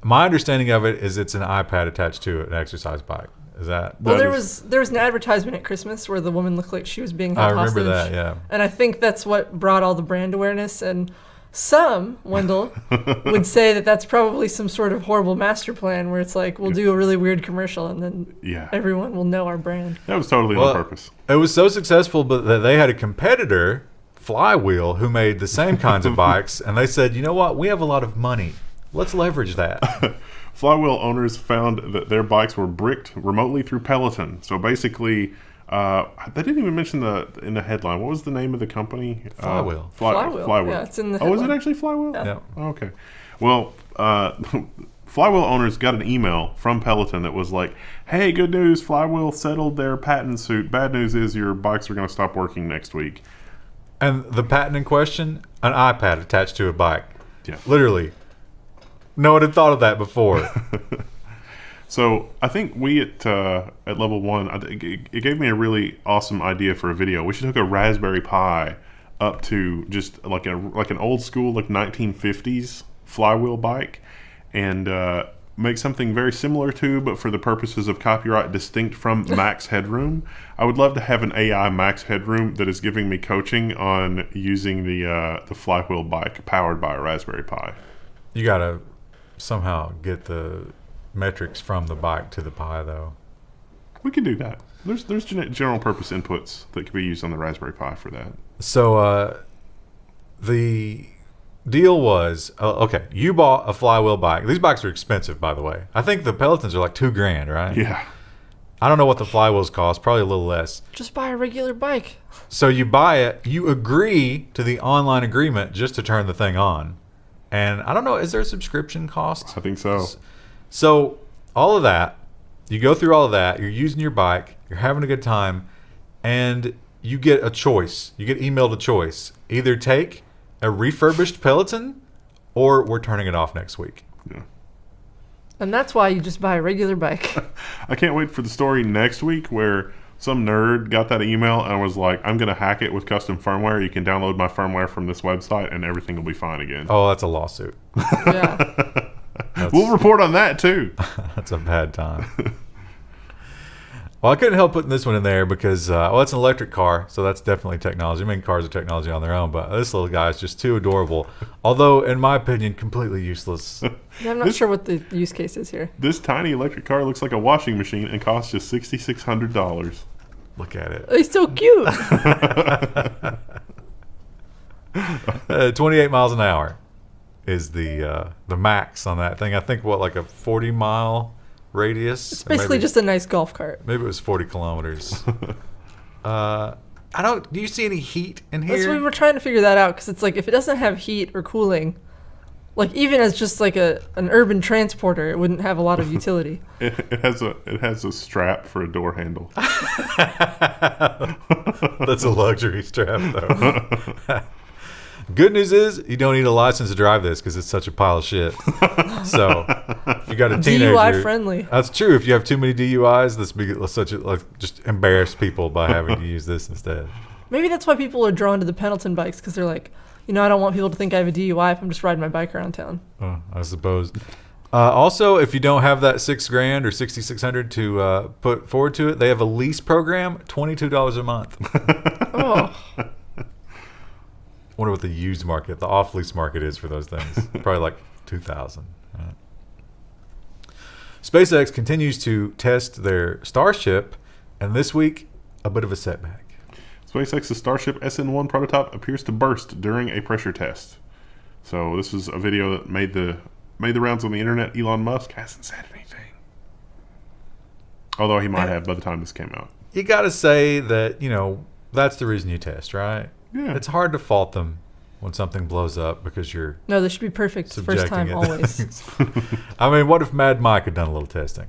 My understanding of it is it's an iPad attached to it, an exercise bike. Is that? Well, That there was an advertisement at Christmas where the woman looked like she was being I held remember hostage. that. Yeah. And I think that's what brought all the brand awareness. And some, Wendell, would say that that's probably some sort of horrible master plan where it's like, we'll do a really weird commercial and then Yeah. everyone will know our brand. That was totally on purpose. It was so successful, but that they had a competitor, Flywheel, who made the same kinds of bikes, and they said, you know what? We have a lot of money. Let's leverage that. Flywheel owners found that their bikes were bricked remotely through Peloton. So basically, they didn't even mention in the headline. What was the name of the company? Flywheel. Flywheel. Yeah, it's in the headline. Oh, is it actually Flywheel? Yeah. Oh, okay. Well, Flywheel owners got an email from Peloton that was like, hey, good news, Flywheel settled their patent suit. Bad news is your bikes are going to stop working next week. And the patent in question, an iPad attached to a bike. Yeah. Literally. No one had thought of that before. So I think we at Level 1, it gave me a really awesome idea for a video. We should hook a Raspberry Pi up to just like an old school, like 1950s Flywheel bike, and make something very similar to, but for the purposes of copyright, distinct from Max Headroom. I would love to have an AI Max Headroom that is giving me coaching on using the Flywheel bike powered by a Raspberry Pi. You got to somehow get the metrics from the bike to the Pi, though. We could do that. There's general purpose inputs that could be used on the Raspberry Pi for that. So the deal was, okay, you bought a Flywheel bike. These bikes are expensive, by the way. I think the Pelotons are like $2,000, right? Yeah. I don't know what the Flywheels cost, probably a little less. Just buy a regular bike. So you buy it, you agree to the online agreement just to turn the thing on. And I don't know, is there a subscription cost? I think so. So all of that, you go through all of that, you're using your bike, you're having a good time, and you get a choice. You get emailed a choice. Either take a refurbished Peloton or we're turning it off next week. Yeah. And that's why you just buy a regular bike. I can't wait for the story next week where some nerd got that email and was like, I'm going to hack it with custom firmware. You can download my firmware from this website and everything will be fine again. Oh, that's a lawsuit. Yeah. We'll report on that too. That's a bad time. Well, I couldn't help putting this one in there because, it's an electric car, so that's definitely technology. I mean, cars are technology on their own, but this little guy is just too adorable. Although, in my opinion, completely useless. Yeah, I'm not sure what the use case is here. This tiny electric car looks like a washing machine and costs just $6,600. Look at it. He's so cute. 28 miles an hour is the max on that thing. I think, like a 40-mile radius? It's basically just a nice golf cart. Maybe it was 40 kilometers. Do you see any heat in here? That's what we were trying to figure that out, because it's like if it doesn't have heat or cooling, like even as just like an urban transporter, it wouldn't have a lot of utility. It has a strap for a door handle. That's a luxury strap, though. Good news is you don't need a license to drive this because it's such a pile of shit. So if you got a teenager, DUI friendly. That's true. If you have too many DUIs, just embarrass people by having to use this instead. Maybe that's why people are drawn to the Pendleton bikes, because they're like, I don't want people to think I have a DUI if I'm just riding my bike around town. I suppose. Also, if you don't have that $6,000 or $6,600 to put forward to it, they have a lease program, $22 a month. Oh. I wonder what the used market, the off-lease market is for those things. Probably like $2,000. Right? SpaceX continues to test their Starship, and this week, a bit of a setback. SpaceX's Starship SN1 prototype appears to burst during a pressure test. So this is a video that made the rounds on the internet. Elon Musk hasn't said anything, although he might have by the time this came out. You got to say that, that's the reason you test, right? Yeah. It's hard to fault them when something blows up because you're No, they should be perfect first time always. I mean, what if Mad Mike had done a little testing?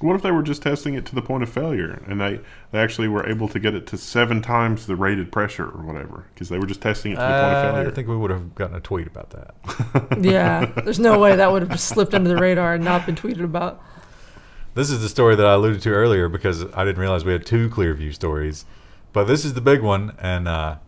What if they were just testing it to the point of failure and they actually were able to get it to 7 times the rated pressure or whatever because they were just testing it to the point of failure? I think we would have gotten a tweet about that. Yeah, there's no way that would have just slipped under the radar and not been tweeted about. This is the story that I alluded to earlier because I didn't realize we had 2 Clearview stories. But this is the big one, and I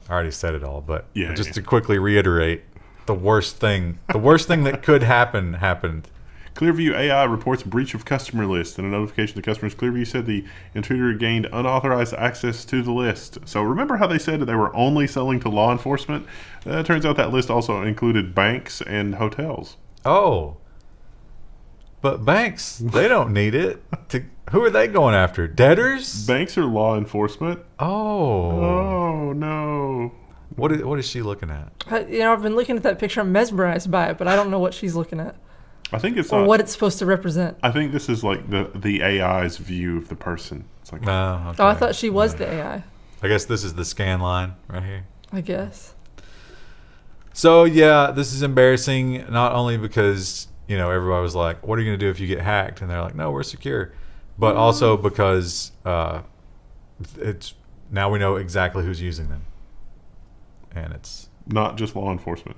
already said it all, but to quickly reiterate, the worst thing that could happen happened. Clearview AI reports breach of customer list. In a notification to customers, Clearview said the intruder gained unauthorized access to the list. So remember how they said that they were only selling to law enforcement? It turns out that list also included banks and hotels. Oh. But banks, they don't need it. Who are they going after? Debtors? Banks are law enforcement. Oh. Oh, no. What is she looking at? I've been looking at that picture. I'm mesmerized by it, but I don't know what she's looking at. I think it's or not, what it's supposed to represent. I think this is like the AI's view of the person. It's like, No, okay. Oh, I thought she was the AI. I guess this is the scan line right here. I guess. So yeah, this is embarrassing. Not only because everybody was like, "What are you going to do if you get hacked?" And they're like, "No, we're secure," but also because it's now we know exactly who's using them, and it's not just law enforcement.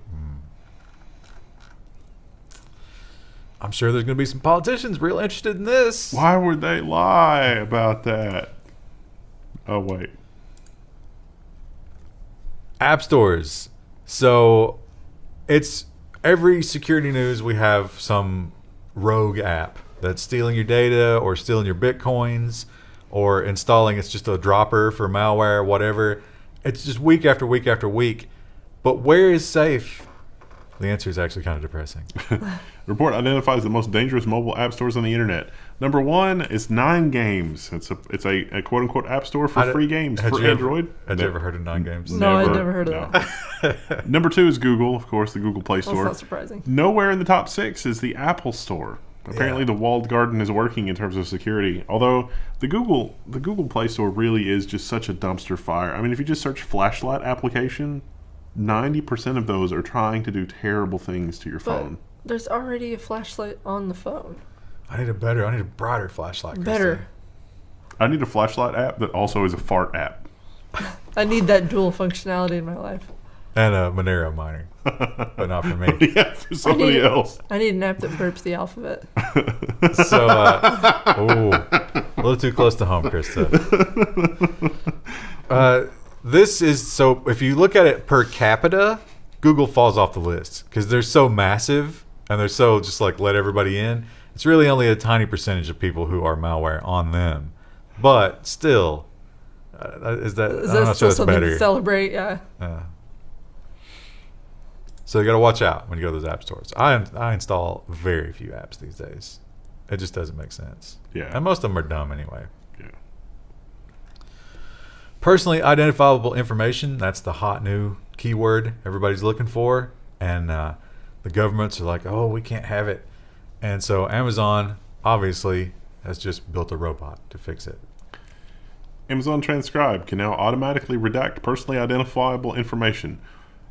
I'm sure there's going to be some politicians real interested in this. Why would they lie about that? Oh, wait. App stores. So it's every security news we have some rogue app that's stealing your data or stealing your bitcoins or installing it's just a dropper for malware, whatever. It's just week after week after week. But where is safe? The answer is actually kind of depressing. Report identifies the most dangerous mobile app stores on the internet. Number 1 is 9 Games. It's a quote unquote app store for free games for Android. Had you ever heard of 9 Games? No, I'd never heard of that. Number 2 is Google, of course, the Google Play Store. That's not surprising. Nowhere in the top 6 is the Apple Store. Apparently, the walled garden is working in terms of security. Although the Google Play Store really is just such a dumpster fire. I mean, if you just search flashlight application, 90% of those are trying to do terrible things to your phone. There's already a flashlight on the phone. I need a broader flashlight. Better. I need a flashlight app that also is a fart app. I need that dual functionality in my life. And a Monero miner. But not for me. Yeah, for somebody else. I need an app that burps the alphabet. So, a little too close to home, Krista. This is, so if you look at it per capita, Google falls off the list because they're so massive and they're so just like let everybody in. It's really only a tiny percentage of people who are malware on them. But still, is that still something to celebrate? Yeah. So you got to watch out when you go to those app stores. I install very few apps these days. It just doesn't make sense. Yeah. And most of them are dumb anyway. Yeah. Personally identifiable information, that's the hot new keyword everybody's looking for. And the governments are like, oh, we can't have it. And so Amazon, obviously, has just built a robot to fix it. Amazon Transcribe can now automatically redact personally identifiable information.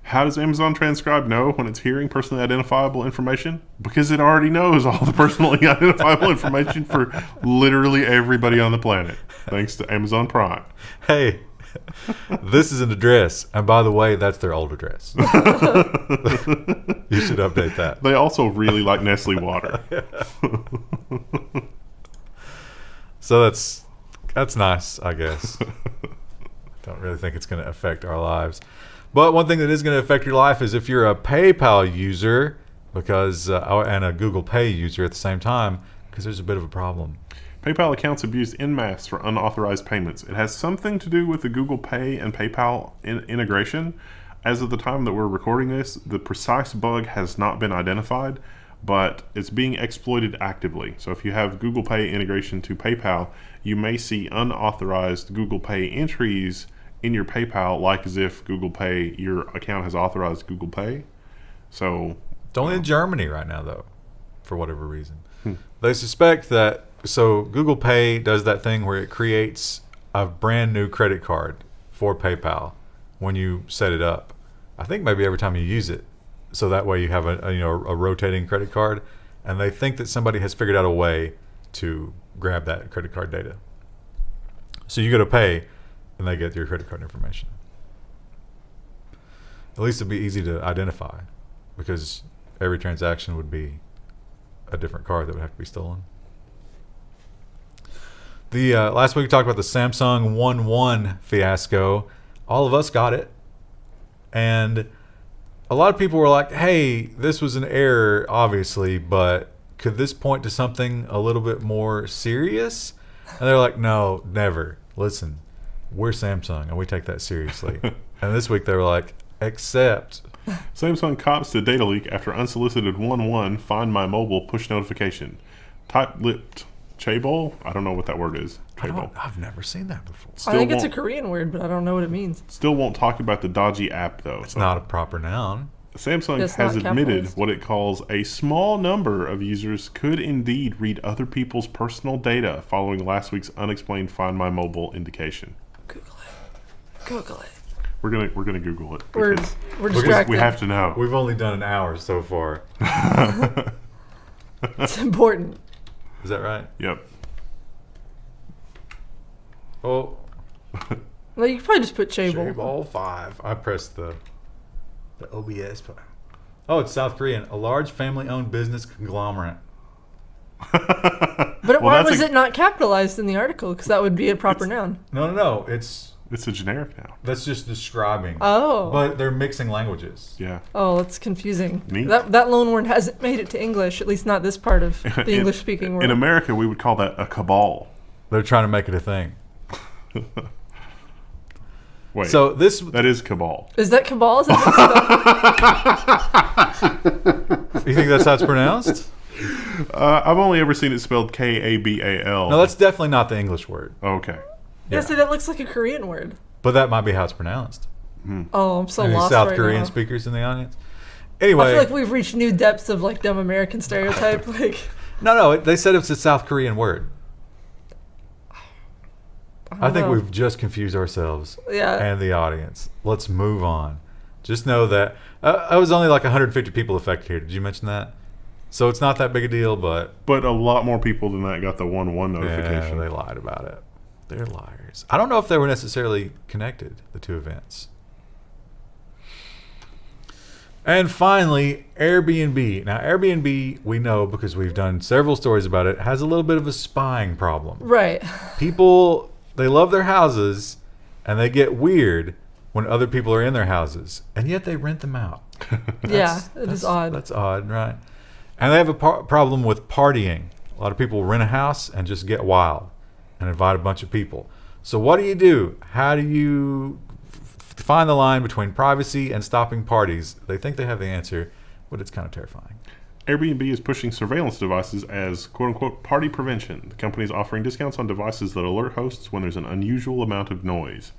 How does Amazon Transcribe know when it's hearing personally identifiable information? Because it already knows all the personally identifiable information for literally everybody on the planet, thanks to Amazon Prime. Hey, this is an address. And by the way, that's their old address. You should update that. They also really like Nestle water. So that's nice, I guess. Don't really think it's going to affect our lives. But one thing that is going to affect your life is if you're a PayPal user, because and a Google Pay user at the same time, because there's a bit of a problem. PayPal accounts abused en masse for unauthorized payments. It has something to do with the Google Pay and PayPal integration. As of the time that we're recording this, the precise bug has not been identified, but it's being exploited actively. So if you have Google Pay integration to PayPal, you may see unauthorized Google Pay entries in your PayPal, like as if Google Pay, your account has authorized Google Pay. So it's only in Germany right now, though, for whatever reason. They suspect that, so Google Pay does that thing where it creates a brand new credit card for PayPal when you set it up. I think maybe every time you use it. So that way you have a rotating credit card, and they think that somebody has figured out a way to grab that credit card data. So you go to pay, and they get your credit card information. At least it'd be easy to identify, because every transaction would be a different card that would have to be stolen. The last week we talked about the Samsung 1.1 fiasco. All of us got it, and a lot of people were like, hey, this was an error, obviously, but could this point to something a little bit more serious? And they're like, no, never. Listen, we're Samsung, and we take that seriously. And this week they were like, except... Samsung cops to data leak after unsolicited 1.1 find my mobile push notification. Tight-lipped chaebol? I don't know what that word is. I've never seen that before. I think it's a Korean word, but I don't know what it means. Still won't talk about the dodgy app, though. It's not a proper noun. Samsung It's has not admitted capitalized. what it calls a small number of users could indeed read other people's personal data following last week's unexplained Find My Mobile indication. Google it. Google it. We're gonna Google it We're because distracted. we have to know. We've only done an hour so far. It's important. Is that right? Yep. Oh, Well, you could probably just put Chable. Ball 5. I pressed the OBS button. Oh, it's South Korean. A large family-owned business conglomerate. But why was it not capitalized in the article? Because that would be a proper noun. No. It's a generic now. that's just describing. Oh. But they're mixing languages. Yeah. Oh, it's confusing. Neat. That loan word hasn't made it to English, at least not this part of the English-speaking world. In America, we would call that a cabal. They're trying to make it a thing. Wait. So that is cabal. Is that cabal? Is that you think that's how it's pronounced? I've only ever seen it spelled Kabal. No, that's definitely not the English word. Okay. Yeah, see, that looks like a Korean word. But that might be how it's pronounced. Oh, I'm so Any lost South right Korean now. speakers in the audience? I Anyway, feel like we've reached new depths of like dumb American stereotype. Like, no, they said it's a South Korean word. I think know. we've just confused ourselves Yeah. and the audience. Let's move on. Just know that I was only like 150 people affected here. Did you mention that? So it's not that big a deal, but But a lot more people than that got the 1-1 yeah, notification. they lied about it. They're liars. I don't know if they were necessarily connected, the two events. And finally, Airbnb. Now, Airbnb, we know because we've done several stories about it, has a little bit of a spying problem. right. People, they love their houses and they get weird when other people are in their houses, and yet they rent them out. Yeah, it is odd. That's odd, right? And they have a problem with partying. A lot of people rent a house and just get wild and invite a bunch of people. So what do? How do you find the line between privacy and stopping parties? They think they have the answer, but it's kind of terrifying. Airbnb is pushing surveillance devices as quote-unquote party prevention. The company is offering discounts on devices that alert hosts when there's an unusual amount of noise.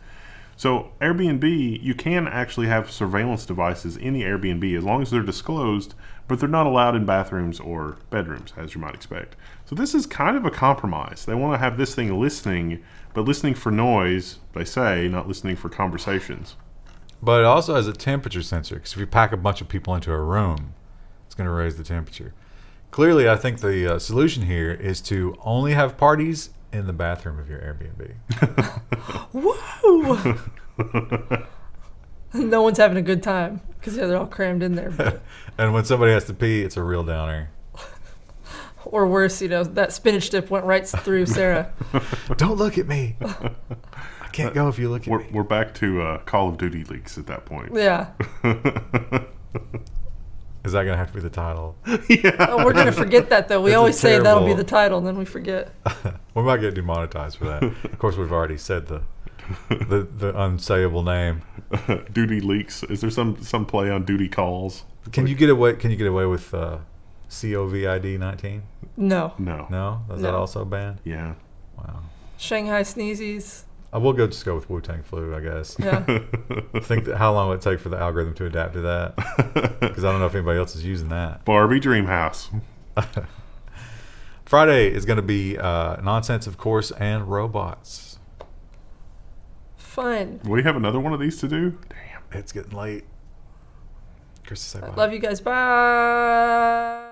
So Airbnb, you can actually have surveillance devices in the Airbnb as long as they're disclosed, but they're not allowed in bathrooms or bedrooms, as you might expect. So this is kind of a compromise. They want to have this thing listening, but listening for noise, they say, not listening for conversations. But it also has a temperature sensor, because if you pack a bunch of people into a room, it's going to raise the temperature. Clearly, I think the solution here is to only have parties in the bathroom of your Airbnb. Woo! No one's having a good time because they're all crammed in there. But, And when somebody has to pee, it's a real downer. or worse, that spinach dip went right through Sarah. Don't look at me. I can't go if you look at me. We're back to Call of Duty leaks at that point. Yeah. Is that going to have to be the title? Oh, we're going to forget that, though. We It's a always say that'll be terrible- the title, and then we forget. We might get demonetized for that. Of course, we've already said the unsayable name. Duty leaks. Is there some play on duty calls? Can you get away with COVID 19? No. No. No, is that No. also banned? Yeah. Wow. Shanghai sneezies. I will just go with Wu-Tang flu, I guess. Yeah. Think that how long would it take for the algorithm to adapt to that? Because I don't know if anybody else is using that. Barbie Dreamhouse. Friday is going to be nonsense, of course, and robots. Fun. We have another one of these to do? Damn. It's getting late. Chris, say bye. Love you guys. Bye.